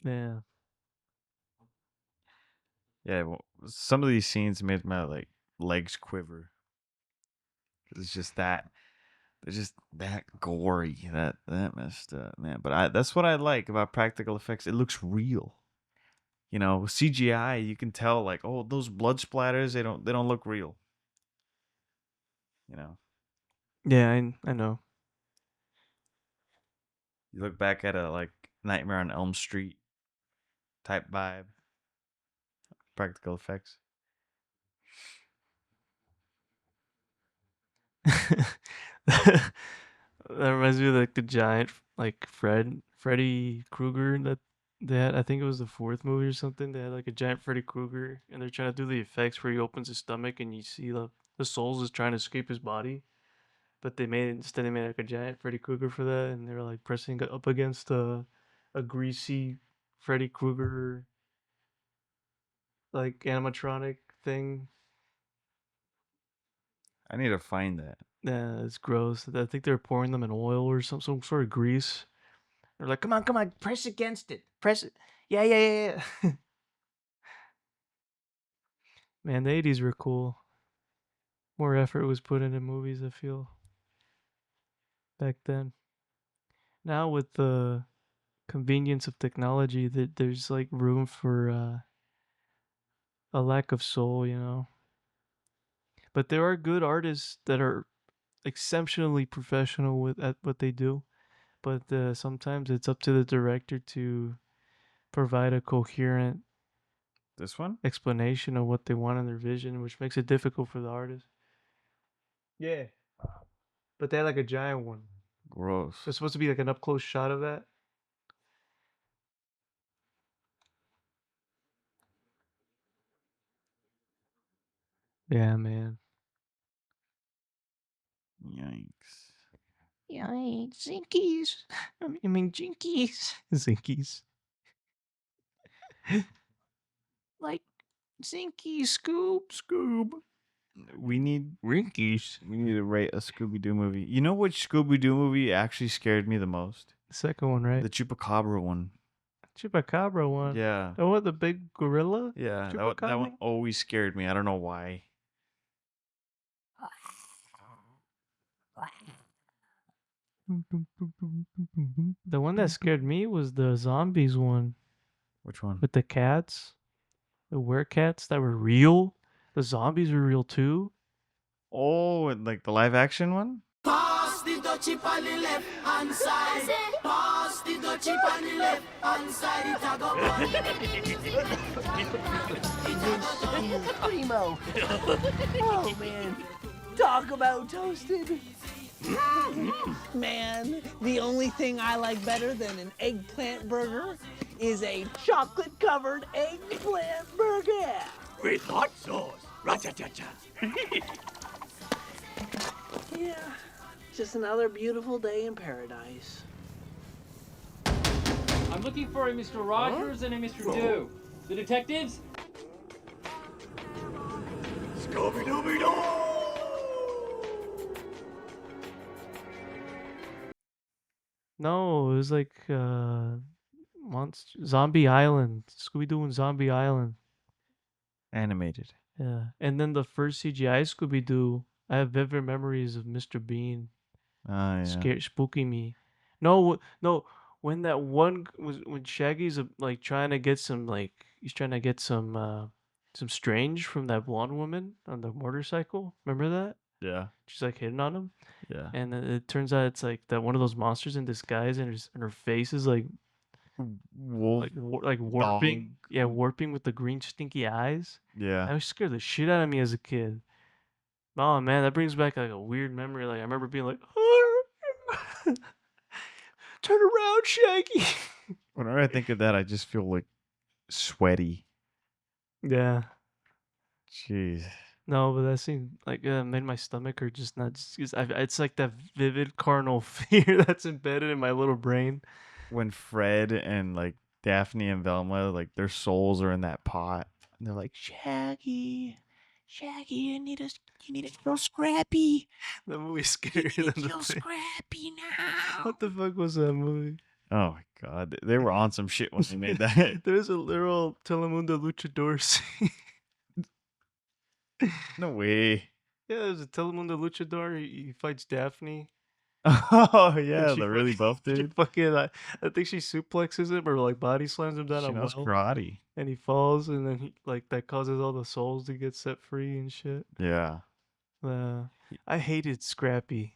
Yeah. Yeah, well, some of these scenes made my like legs quiver. It's just that they're just that gory, that messed up, man. But that's what I like about practical effects. It looks real. You know, CGI, you can tell like, oh, those blood splatters, they don't look real. You know. Yeah, I know. You look back at a like Nightmare on Elm Street type vibe, practical effects. That reminds me of like the giant, like Freddy Krueger that they had. I think it was the fourth movie or something. They had like a giant Freddy Krueger, and they're trying to do the effects where he opens his stomach and you see the souls is trying to escape his body. But they made like a giant Freddy Krueger for that, and they were like pressing it up against a greasy Freddy Krueger like animatronic thing. I need to find that. Yeah, it's gross. I think they were pouring them in oil or some sort of grease. They're like, come on, press against it. Press it. Yeah. Man, the 80s were cool. More effort was put into movies, I feel, back then. Now, with the convenience of technology, that there's like room for a lack of soul, you know? But there are good artists that are exceptionally professional at what they do. But sometimes it's up to the director to provide a coherent This one? explanation of what they want in their vision, which makes it difficult for the artist. Yeah. But they had like a giant one. Gross. It's supposed to be like an up close shot of that. Yeah, man. Yikes. Yikes. Zinkies. I mean, jinkies. Zinkies. Like Zinkies, Scoob. We need Rinkies. to rate a Scooby Doo movie. You know which Scooby Doo movie actually scared me the most? The second one, right? The Chupacabra one. Chupacabra one. Yeah. Oh, what, the big gorilla? Yeah, Chupacabra? that one always scared me. I don't know why. The one that scared me was the zombies one Which one? with the cats, the werecats that were real. The zombies were real too. Oh, and like the live action one? Pass the dutchie on the left hand side. Pass the dutchie on the left hand side. It a go Primo. Oh man, talk about toasted. Man, the only thing I like better than an eggplant burger is a chocolate-covered eggplant burger. with hot sauce. Ra-cha-cha-cha. Yeah, just another beautiful day in paradise. I'm looking for a Mr. Rogers and a Mr. Doo. The detectives? Scooby Dooby Doo. No, it was like Zombie Island, Scooby Doo and Zombie Island. Animated. Yeah, and then the first CGI Scooby Doo, I have vivid memories of Mr. Bean Oh, yeah. spooking me. No, when that one was when Shaggy's like trying to get he's trying to get some strange from that blonde woman on the motorcycle. Remember that? Yeah. She's like hitting on him. Yeah. And then it turns out it's like that one of those monsters in disguise, and her face is like Wolf. warping, yeah, warping with the green stinky eyes. Yeah. That scared the shit out of me as a kid. Oh man, that brings back like a weird memory. Like I remember being like, "Turn around, Shaggy." Whenever I think of that, I just feel like sweaty. Yeah. Jeez. No, but that scene like made my stomach hurt. Just not. It's like that vivid carnal fear that's embedded in my little brain. When Fred and like Daphne and Velma, like their souls are in that pot, and they're like, Shaggy, you need to kill Scrappy. That movie's scarier than the thing. Scrappy now. What the fuck was that movie? Oh my god, they were on some shit when they made that. There's a literal Telemundo luchador scene. No way. Yeah, there's a Telemundo luchador. He fights Daphne. Oh yeah, she the really buff She dude. fucking, I think she suplexes him or like body slams him down She a knows well, karate. and he falls, and then he like that causes all the souls to get set free and shit. Yeah. I hated Scrappy.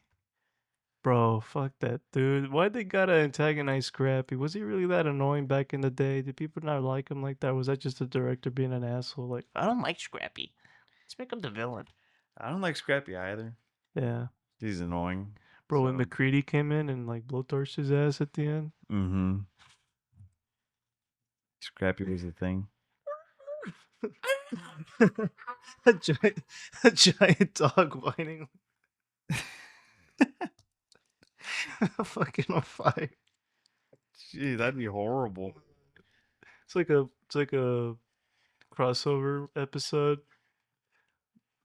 Bro, fuck that dude. Why'd they gotta antagonize Scrappy? Was he really that annoying back in the day? Did people not like him like that? Or was that just the director being an asshole? Like, I don't like Scrappy. Let's make him the villain. I don't like Scrappy either. Yeah. He's annoying. Bro, when So- McCready came in and like blowtorched his ass at the end. Mm-hmm. Scrappy was a thing. a giant dog whining. Fucking on fire. Gee, that'd be horrible. It's like a crossover episode.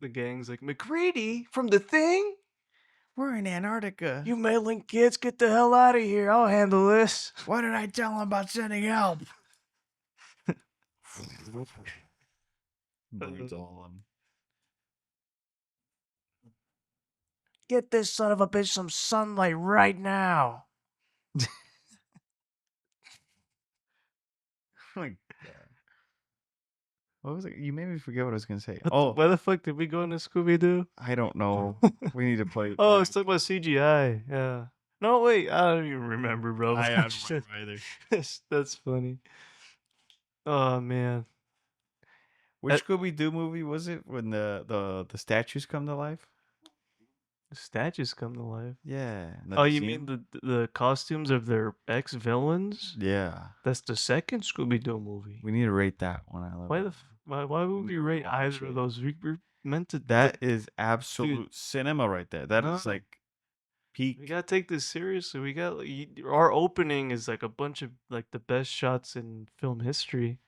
The gang's like, McCready from The Thing? We're in Antarctica. You meddling kids, get the hell out of here. I'll handle this. What did I tell him about sending help? Breathes all him. Get this son of a bitch some sunlight right now. Oh my God. What was it? You made me forget what I was gonna say. Oh, why the fuck did we go into Scooby Doo? I don't know. We need to play. Oh, it's talking about CGI. Yeah. No, wait. I don't even remember, bro. I don't remember either. That's funny. Oh man. Which Scooby Doo movie was it when the statues come to life? The statues come to life. Yeah. Oh, you mean the costumes of their ex villains? Yeah. That's the second Scooby Doo movie. We need to rate that one. I love Why it. why would we rate watch either it. of those? We're meant to. That is absolute cinema right there. That is No. like peak. We gotta take this seriously. We got our opening is like a bunch of like the best shots in film history.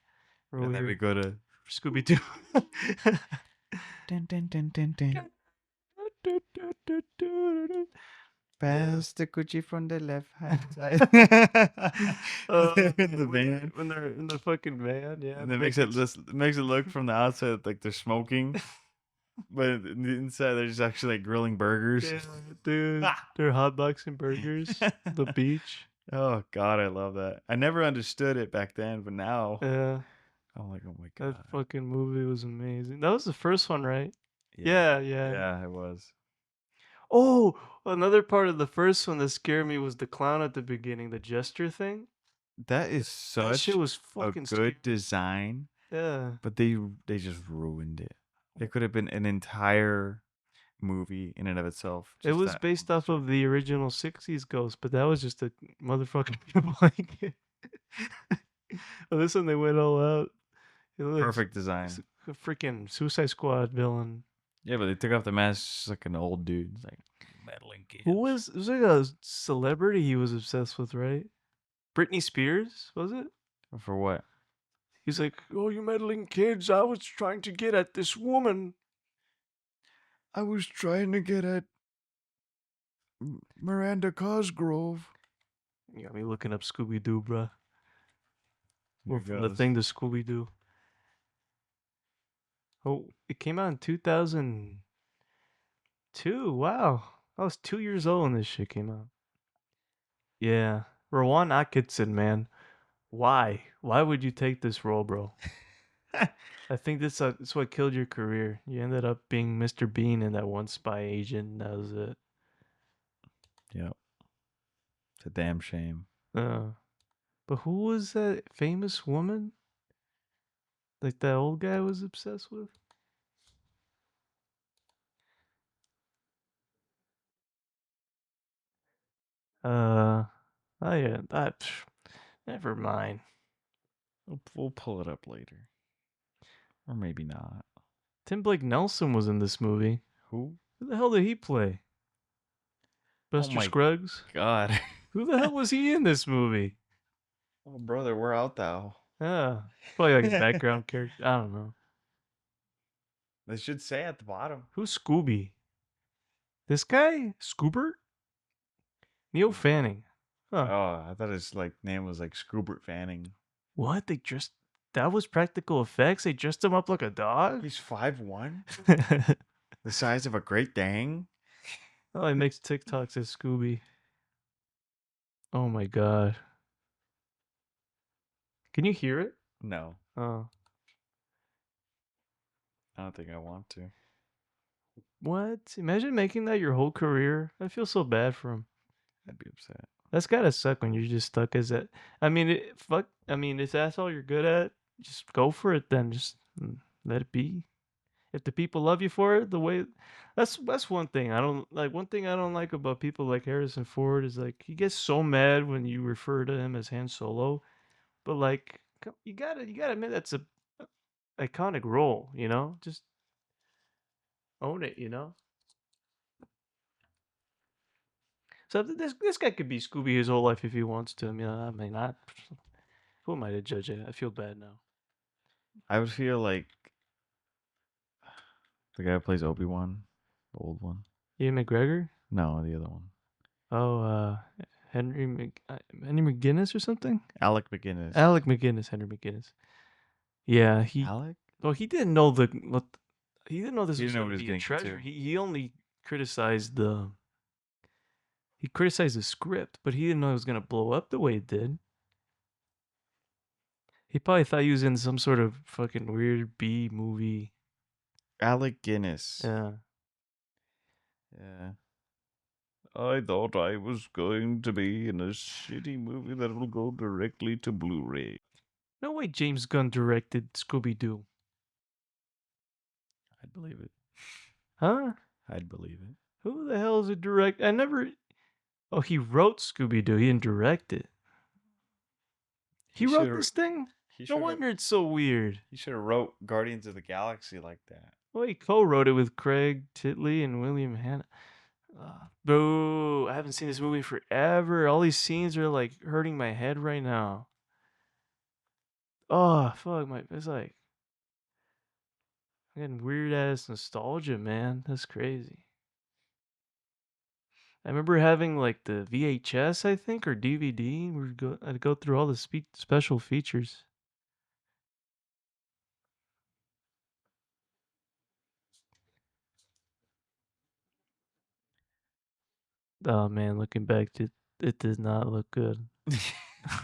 And then we go to Scooby Doo. dun, dun, dun, dun, dun. Pass the Gucci from the left hand side. In the van. When they're in the fucking van, yeah. And it makes it look from the outside like they're smoking, but in the inside they're just actually like grilling burgers. Yeah, dude. They're hotboxing burgers. The beach. Oh God, I love that. I never understood it back then, but now Yeah, I'm like, oh my God. that fucking movie was amazing. That was the first one, right? Yeah. Yeah, it was. Oh, another part of the first one that scared me was the clown at the beginning, the jester thing. That is That such shit was a fucking good scary. design, Yeah. but they just ruined it. It could have been an entire movie in and of itself. It just was that based off monster. of the original 60s Ghost, but that was just a motherfucking blanket. Well, this one they went all out. It looks Perfect design. a freaking Suicide Squad villain. Yeah, but they took off the mask, just like an old dude. It's like meddling kid. Who was it was like a celebrity he was obsessed with, right? Britney Spears, was it? For what? He's like, "Oh, you meddling kids, I was trying to get at this woman." I was trying to get at Miranda Cosgrove. You got me looking up Scooby Doo, bruh. Here Or it from the goes. thing to Scooby Doo. Oh, it came out in 2002. Wow. I was 2 years old when this shit came out. Yeah. Rowan Atkinson, man. Why? Why would you take this role, bro? I think that's what killed your career. You ended up being Mr. Bean in that one spy agent, and that was it. Yep. It's a damn shame. But who was that famous woman? Like that old guy was obsessed with? Oh yeah, never mind. We'll pull it up later. Or maybe not. Tim Blake Nelson was in this movie. Who? Who the hell did he play? Buster my Scruggs? God. Who the hell was he in this movie? Oh, brother, we're out thou. Yeah, probably like a background character. I don't know. They should say at the bottom. Who's Scooby? This guy? Scoobert? Neil Fanning. Huh. Oh, I thought his name was like Scoobert Fanning. What? That was practical effects? They dressed him up like a dog? He's 5'1", the size of a Great Dane. Oh, he makes TikToks as Scooby. Oh my god. Can you hear it? No, Oh. I don't think I want to. What? Imagine making that your whole career. I feel so bad for him. I'd be upset. That's gotta suck when you're just stuck as that. I mean, fuck. I mean, if that's all you're good at, just go for it. Then just let it be. If the people love you for it, the way that's one thing I don't like. One thing I don't like about people like Harrison Ford is like he gets so mad when you refer to him as Han Solo, but like you gotta admit that's a iconic role. You know, just own it. You know. So this guy could be Scooby his whole life if he wants to. I mean, who am I to judge it? I feel bad now. I would feel like the guy who plays Obi-Wan, the old one. Ian McGregor? No, the other one. Oh, Henry McGinnis or something? Alec McGinnis. Alec McGinnis, Henry McGinnis. Yeah, Alec? well, he didn't know he didn't know this He was didn't know going what to he be a was getting treasure. into. He only criticized the script, but he didn't know it was going to blow up the way it did. He probably thought he was in some sort of fucking weird B movie. Alec Guinness. Yeah. Yeah. I thought I was going to be in a shitty movie that will go directly to Blu-ray. No way James Gunn directed Scooby Doo. I'd believe it. Huh? I'd believe it. Who the hell is a direct? I never. Oh, he wrote Scooby Doo. He didn't direct it. He wrote should've- this thing? He No should wonder it's so weird. have wrote Guardians of the Galaxy like that. Well, he co-wrote it with Craig Titley and William Hanna. Boo! I haven't seen this movie forever. All these scenes are like hurting my head right now. Oh fuck! It's like I'm getting weird ass nostalgia, man. That's crazy. I remember having like the VHS, I think, or DVD. I'd go through all the special features. Oh man, looking back, it did not look good.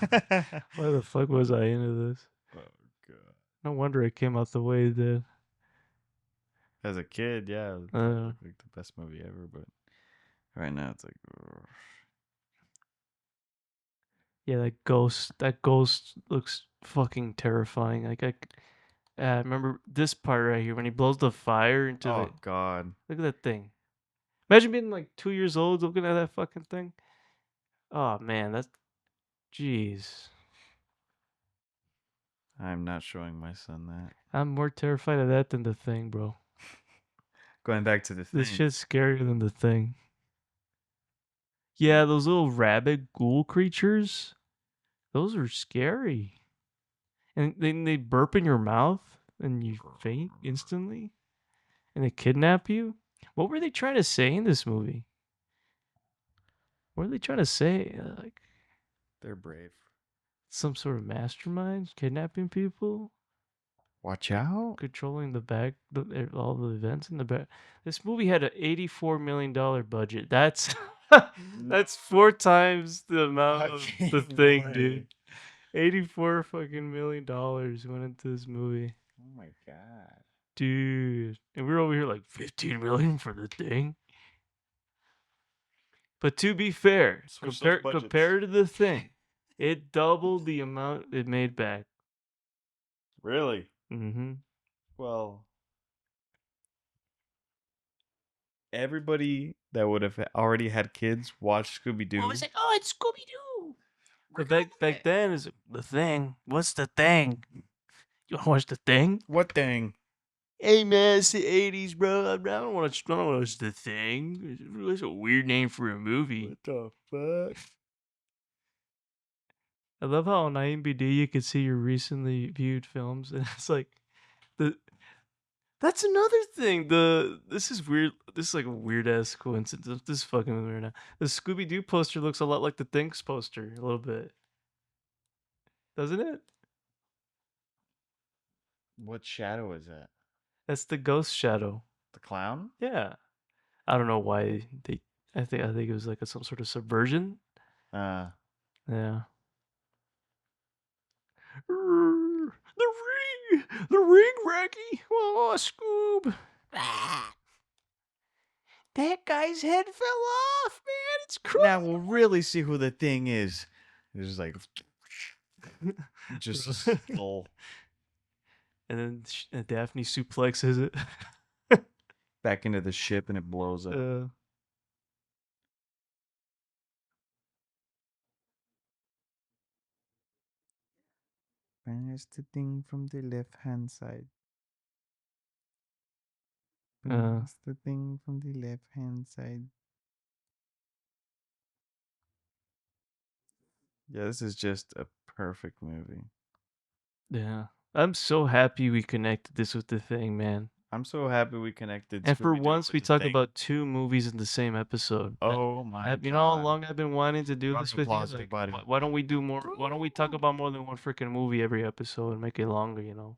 Why the fuck was I into this? Oh god. No wonder it came out the way it did. As a kid, yeah, it Uh, looked like the best movie ever, but right now it's like ugh. Yeah, that ghost looks fucking terrifying. Like I remember this part right here when he blows the fire into Oh the. god. Look at that thing. Imagine being like 2 years old looking at that fucking thing. Oh man, that's jeez. I'm not showing my son that. I'm more terrified of that than the thing, bro. Going back to the thing. This shit's scarier than the thing. Yeah, those little rabbit ghoul creatures. Those are scary. And then they burp in your mouth and you faint instantly. And they kidnap you. What were they trying to say in this movie? What are they trying to say? Like They're brave. some sort of mastermind kidnapping people, Watch out. controlling all the events in the back. This movie had an $84 million budget. That's that's 4 times the amount of the Fucking thing, way. dude. $84 million went into this movie, Oh my god. dude. And we were over here like 15 million for the thing. But to be fair, Switch those budgets. compared to the thing, it doubled the amount it made back. Really? Mm-hmm. Well, everybody that would have already had kids watched Scooby Doo. Oh, it's Scooby Doo. But back then is the thing. What's the thing? You wanna watch the thing? What thing? Hey man, it's the '80s, bro. I don't want to watch the thing. It's a weird name for a movie. the fuck? I love how on IMDb you can see your recently viewed films, and it's like the. That's another thing. This is weird. This is like a weird ass coincidence. This is fucking weird now. The Scooby Doo poster looks a lot like the Things poster, a little bit, doesn't it? What shadow is that? That's the ghost shadow. The clown? Yeah, I don't know why they. I think it was like some sort of subversion. Yeah. The ring, Raggy. Oh, Scoob. That guy's head fell off, man. It's crazy. Now we'll really see who the thing is. It's just like just a skull And then Daphne suplexes it. back into the ship and it blows up. There's the thing from the left hand side. That's the thing from the left hand side. Yeah, this is just a perfect movie. Yeah. I'm so happy we connected this with the thing, man. I'm so happy we connected. And for Scooby-Doo once, with we the talk thing. about 2 movies in the same episode. Oh my god! You know how long I've been wanting to do Round this of with you? applause, Like, everybody. why don't we do more? Why don't we talk about more than one freaking movie every episode and make it longer? You know,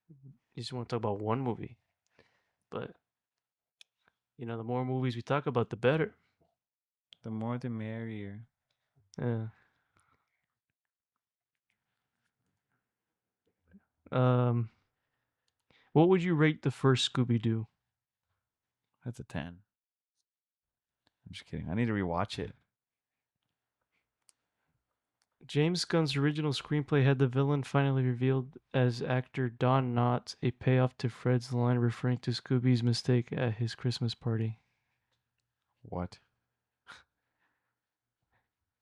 you just want to talk about one movie, but you know, the more movies we talk about, the better. The more the merrier. Yeah. What would you rate the first Scooby Doo? That's a 10. I'm just kidding. I need to rewatch it. James Gunn's original screenplay had the villain finally revealed as actor Don Knotts, a payoff to Fred's line referring to Scooby's mistake at his Christmas party. What?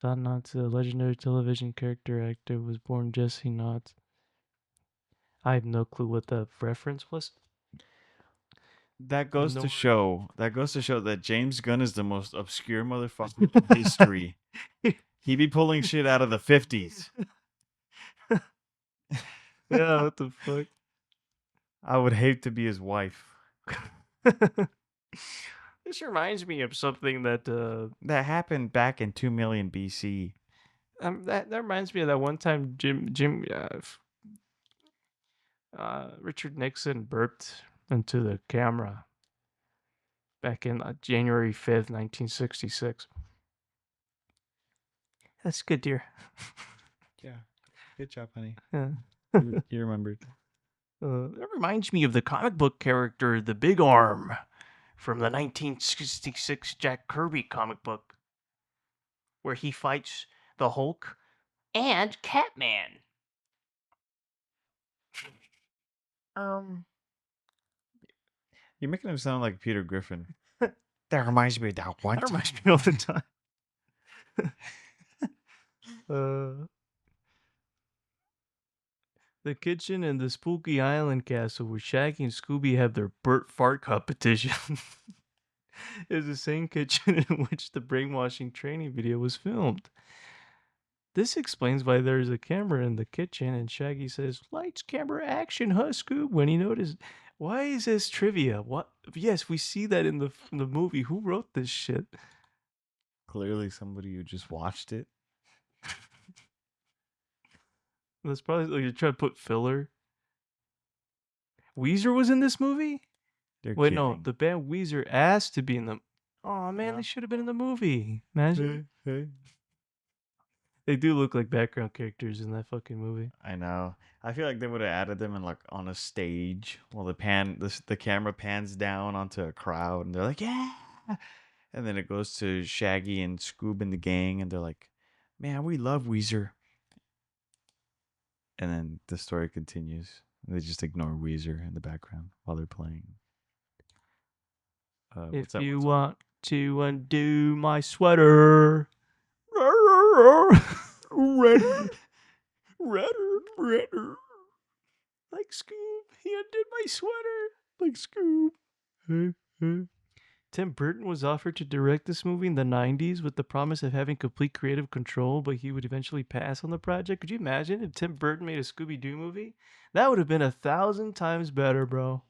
Don Knotts, a legendary television character actor, was born Jesse Knotts. I have no clue what the reference was. That goes No to worries. show. That goes to show that James Gunn is the most obscure motherfucker in history. He be pulling shit out of the 50s. Yeah, what the fuck? I would hate to be his wife. This reminds me of something that That happened back in 2 million BC. that reminds me of that one time Richard Nixon burped into the camera back in January 5th, 1966. That's good, dear. Yeah. Good job, honey. Yeah. You remembered. That reminds me of the comic book character, the Big Arm, from the 1966 Jack Kirby comic book, where he fights the Hulk and Catman. You're making him sound like Peter Griffin. That reminds me of that one. That reminds me all the time. The kitchen and the Spooky Island castle where Shaggy and Scooby have their Burt Fart competition is the same kitchen in which the brainwashing training video was filmed. This explains why there's a camera in the kitchen and Shaggy says, "Lights, camera, action, huh, Scoob?" when he noticed. Why is this trivia? What? Yes, we see that in the movie. Who wrote this shit? Clearly somebody who just watched it. That's probably like you're trying to put filler. Weezer was in this movie? They're Wait, kidding. no, the band Weezer asked to be in the. Oh man, Yeah. they should have been in the movie. Imagine. Hey. They do look like background characters in that fucking movie. I know. I feel like they would have added them in like on a stage while the camera pans down onto a crowd and they're like, yeah. And then it goes to Shaggy and Scoob and the gang and they're like, man, we love Weezer. And then the story continues. They just ignore Weezer in the background while they're playing. If you want to undo my sweater, redder, like Scoob, he undid my sweater, like Scoob. Tim Burton was offered to direct this movie in the 90s with the promise of having complete creative control, but he would eventually pass on the project. Could you imagine if Tim Burton made a Scooby Doo movie? That would have been 1,000 times better, bro.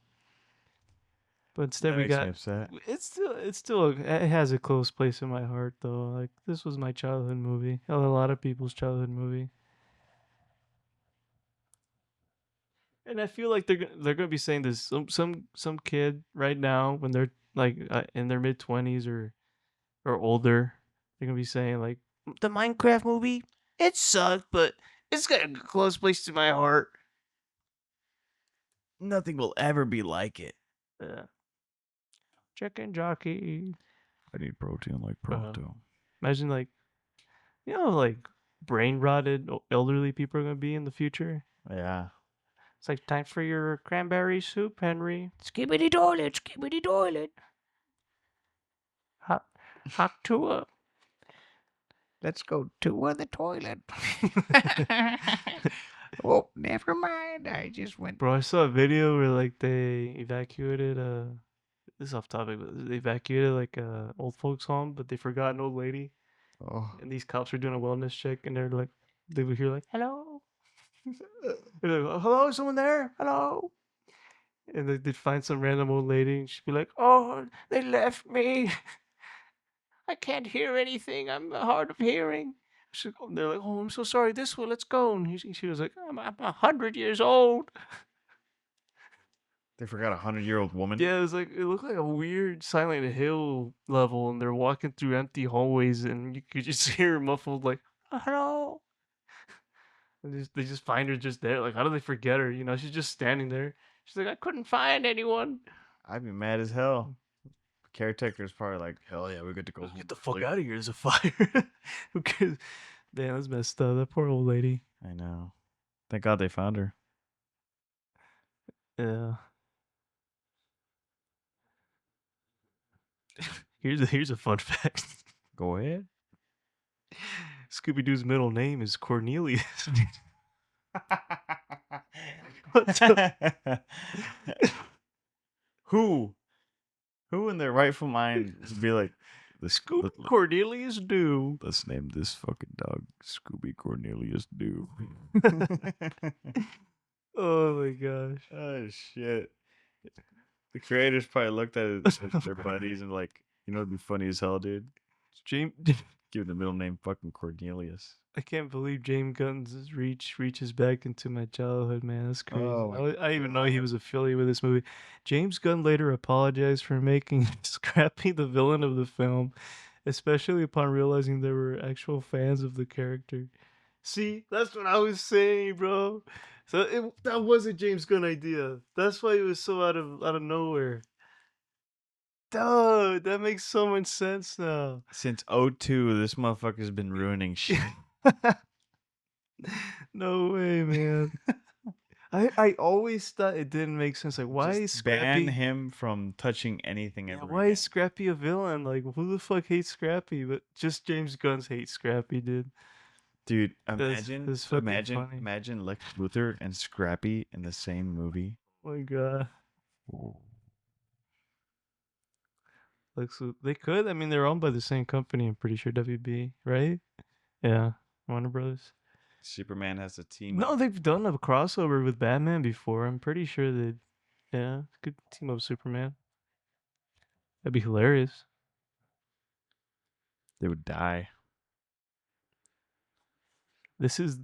But instead we got upset. it has a close place in my heart though. Like this was my childhood movie. A lot of people's childhood movie. And I feel like they're gonna be saying this some kid right now when they're like in their mid-20s or older, they're gonna be saying like the Minecraft movie, it sucked, but it's got a close place to my heart. Nothing will ever be like it. Yeah. chicken jockey. I need protein like Proto. Imagine like, like brain rotted elderly people are gonna be in the future. Yeah. It's like time for your cranberry soup, Henry. Skibbity toilet, skibbity toilet. Hot tour. Let's go to the toilet. Oh, never mind. I just went. Bro, I saw a video where like they evacuated this is off topic, but they evacuated like a old folks home, but they forgot an old lady, Oh, and these cops were doing a wellness check, and they're like, they would hear like, "Hello," they're like, "Hello, someone there? Hello," and they'd find some random old lady, and she'd be like, "Oh, they left me. I can't hear anything. I'm hard of hearing." They're like, "Oh, I'm so sorry. This way, let's go." And she was like, I'm 100 years old. they forgot 100-year-old woman. Yeah, it looked like a weird Silent Hill level, and they're walking through empty hallways, and you could just hear her muffled like, "Hello." And they just find her just there. Like, how do they forget her? She's just standing there. She's like, "I couldn't find anyone." I'd be mad as hell. Caretaker's probably like, hell yeah, we get to go. Get the fuck out of here! There's a fire. Who cares? Damn, that's messed up. That poor old lady. I know. Thank God they found her. Yeah. Here's a fun fact. Go ahead. Scooby Doo's middle name is Cornelius. What the- Who in their rightful mind would be like, Scooby Cornelius Doo. let's name this fucking dog Scooby Cornelius Doo. Oh my gosh. Oh shit. The creators probably looked at their buddies and like, it'd be funny as hell, dude. James, Give the middle name fucking Cornelius. I can't believe James Gunn's reaches back into my childhood, man. That's crazy. Oh my I didn't even know he was affiliated with this movie. James Gunn later apologized for making Scrappy the villain of the film, especially upon realizing there were actual fans of the character. See, that's what I was saying, bro. So that was a James Gunn idea. That's why it was so out of nowhere. Dude, that makes so much sense now. Since 02, this motherfucker's been ruining shit. No way, man. I always thought it didn't make sense. Like, why is Just Scrappy? ban him from touching anything ever. Why is Scrappy a villain? Like, who the fuck hates Scrappy? But just James Gunn's hate Scrappy, dude. Dude, that's fucking funny. imagine Lex Luthor and Scrappy in the same movie. Oh my god. They could. I mean, they're owned by the same company. I'm pretty sure WB, right? Yeah, Warner Brothers. Superman has a team. No, they've done a crossover with Batman before. I'm pretty sure they. Yeah, could team up Superman. That'd be hilarious. They would die. This is,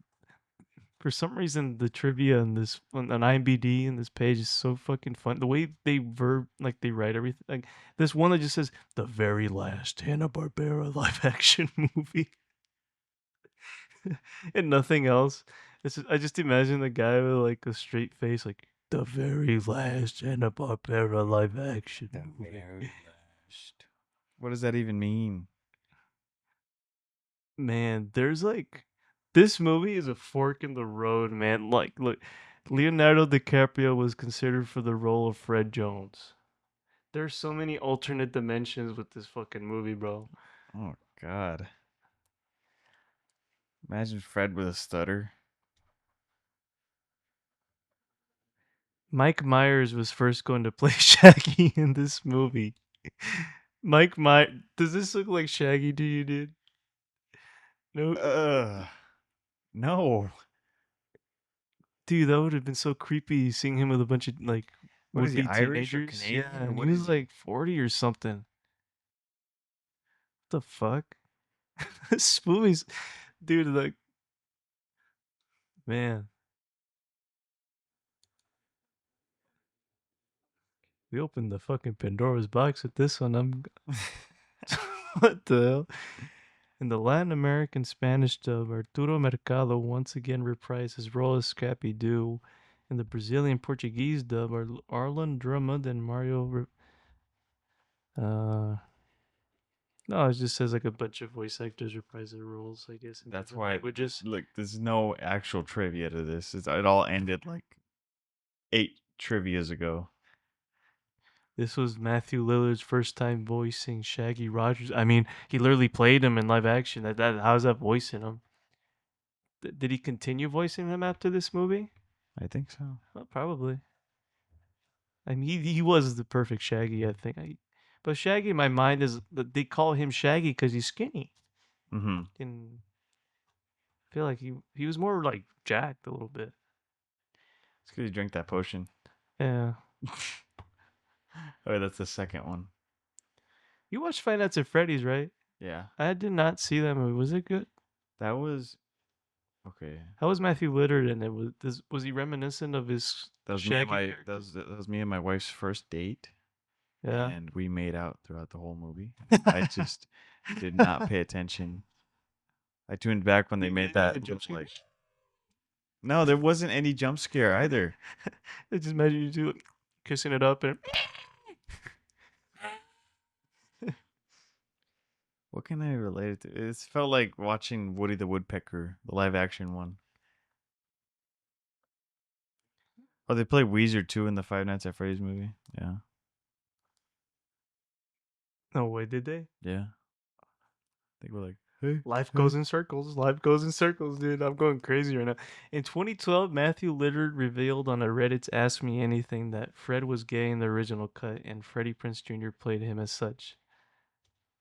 for some reason, the trivia on this on IMDb and this page is so fucking fun. The way they they write everything. Like this one that just says the very last Hanna-Barbera live action movie, and nothing else. I just imagine the guy with like a straight face, like the very last Hanna-Barbera live action movie. What does that even mean? Man, there's like this movie is a fork in the road, man. Like, look, Leonardo DiCaprio was considered for the role of Fred Jones. There's so many alternate dimensions with this fucking movie, bro. Oh god. Imagine Fred with a stutter. Mike Myers was first going to play Shaggy in this movie. Mike Myers, does this look like Shaggy to you, dude? No. No. Dude, that would have been so creepy seeing him with a bunch of like What is he, would-be Irish or teenagers. Canadian, Yeah, or and what he is was he? like 40 or something. What the fuck? This movie's, dude, like, man. We opened the fucking Pandora's box with this one. What the hell? In the Latin American Spanish dub, Arturo Mercado once again reprised his role as Scrappy Doo. In the Brazilian Portuguese dub, Arlen Drummond and Mario Uh, no, it just says like a bunch of voice actors reprise their roles, I guess, in That's different why. languages. Look, there's no actual trivia to this. It all ended like 8 trivias ago. This was Matthew Lillard's first time voicing Shaggy Rogers. I mean, he literally played him in live action. How's that voicing him? Did he continue voicing him after this movie? I think so. Well, probably. I mean, he was the perfect Shaggy, I think. But Shaggy, in my mind, is that they call him Shaggy because he's skinny, Mm-hmm. and I feel like he was more like jacked a little bit. It's because you drank that potion. Yeah. Oh, that's the second one. You watched Five Nights at Freddy's, right? Yeah, I did not see that movie. Was it good? that was okay. How was Matthew Lillard in it? Was he reminiscent of his That was me and Shaggy my character? that was me and my wife's first date, Yeah. and we made out throughout the whole movie. I just did not pay attention. I tuned back when they made that jump little, scare? like. No, there wasn't any jump scare either. I just imagine you two kissing it up and What can I relate it to? It felt like watching Woody the Woodpecker, the live action one. Oh, they play Weezer too in the Five Nights at Freddy's movie. Yeah, no way, did they? yeah. They were like, hey, Life hey. goes in circles. Life goes in circles, dude. I'm going crazy right now. In 2012, Matthew Lillard revealed on a Reddit's Ask Me Anything that Fred was gay in the original cut, and Freddie Prinze Jr. played him as such.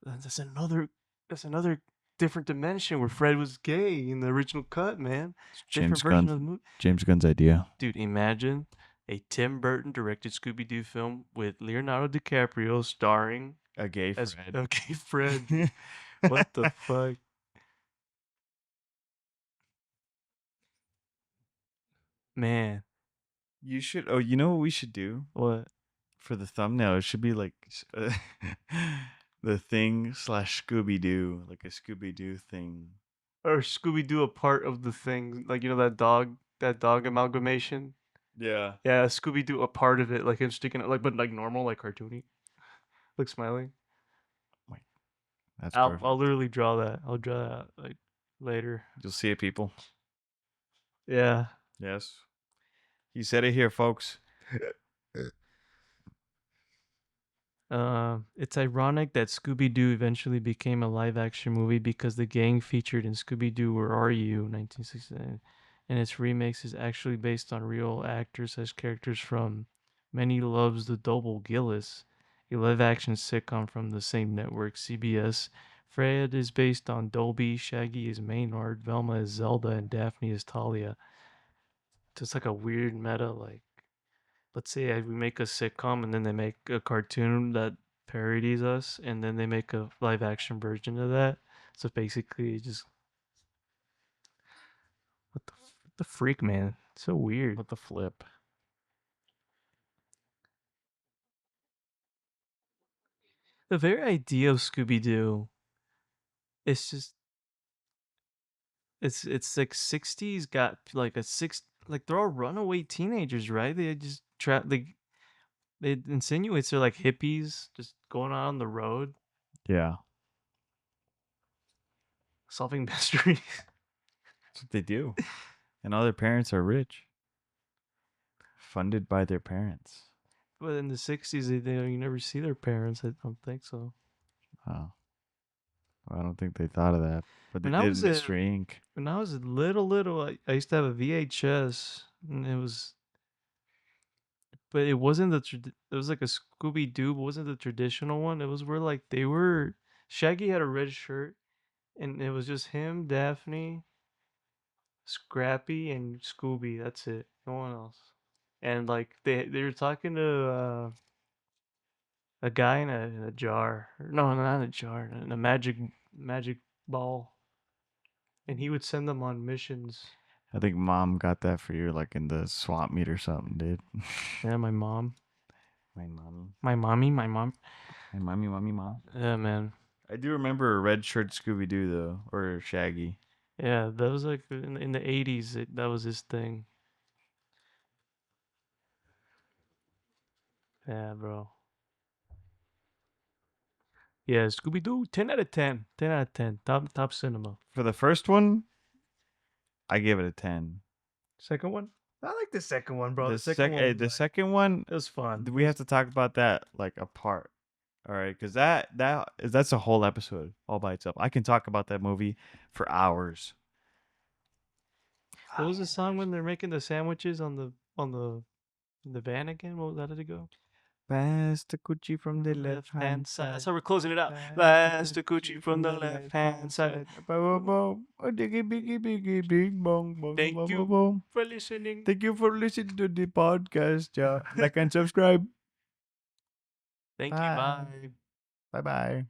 That's another. That's another different dimension where Fred was gay in the original cut, man. Different version of the movie. James Gunn's idea. Dude, imagine a Tim Burton directed Scooby Doo film with Leonardo DiCaprio starring A gay as Fred. a gay Fred. What the fuck? Man, You should. Oh, you know what we should do what? for the thumbnail? It should be like the thing slash Scooby Doo, like a Scooby Doo thing. Or Scooby Doo a part of the thing, like that dog amalgamation. Yeah. Yeah, Scooby Doo a part of it, like him sticking out, like but like normal, like cartoony, like smiling. That's I'll perfect. literally draw that. I'll draw that like later. You'll see it, people. Yeah. Yes. He said it here, folks. It's ironic that Scooby Doo eventually became a live action movie because the gang featured in Scooby Doo Where Are You 1969 and its remakes is actually based on real actors as characters from Many Loves the Double Gillis, a live action sitcom from the same network, CBS. Fred is based on Dolby, Shaggy is Maynard, Velma is Zelda, and Daphne is Talia. Just like a weird meta, like let's say we make a sitcom and then they make a cartoon that parodies us and then they make a live action version of that. So basically just what the freak, man. So weird. What the flip? The very idea of Scooby Doo, it's just it's like 60s got like a six like they're all runaway teenagers, right? They just trap they insinuates they're like hippies just going out on the road Yeah. solving mysteries. That's what they do. And all their parents are rich. Funded by their parents. But in the 60s, you never see their parents. I don't think so. Oh. Well, I don't think they thought of that. But they When I did was in a Mystery Inc. when I was a little, I used to have a VHS, and but it wasn't it was like a Scooby Doo, but it wasn't the traditional one. It was where like Shaggy had a red shirt, and it was just him, Daphne, Scrappy, and Scooby. That's it. No one else. And like they were talking to a guy in a jar. No, not in a jar. In a magic ball, and he would send them on missions. I think mom got that for you, like in the swap meet or something, dude. Yeah, my mom, My mommy. my mommy, my mom. My mommy, mom. Yeah, man. I do remember a red shirt Scooby Doo, though. Or Shaggy. Yeah, that was like in the 80s. That was his thing. Yeah, bro. Yeah, Scooby Doo, 10 out of 10. 10 out of 10. Top cinema. For the first one, I give it a 10. Second one? I like the second one, bro. The second one. the second one, It was fun. we have to talk about that like apart. All right, because that's a whole episode all by itself. I can talk about that movie for hours. What was the song when they're making the sandwiches on the van again? How did it go? Pass the coochie from the left hand side. That's how we're closing it out. Pass the coochie from the left hand side. Thank you for listening. Thank you for listening to the podcast. Yeah. Like and subscribe. Thank you. Bye. Bye. Bye bye.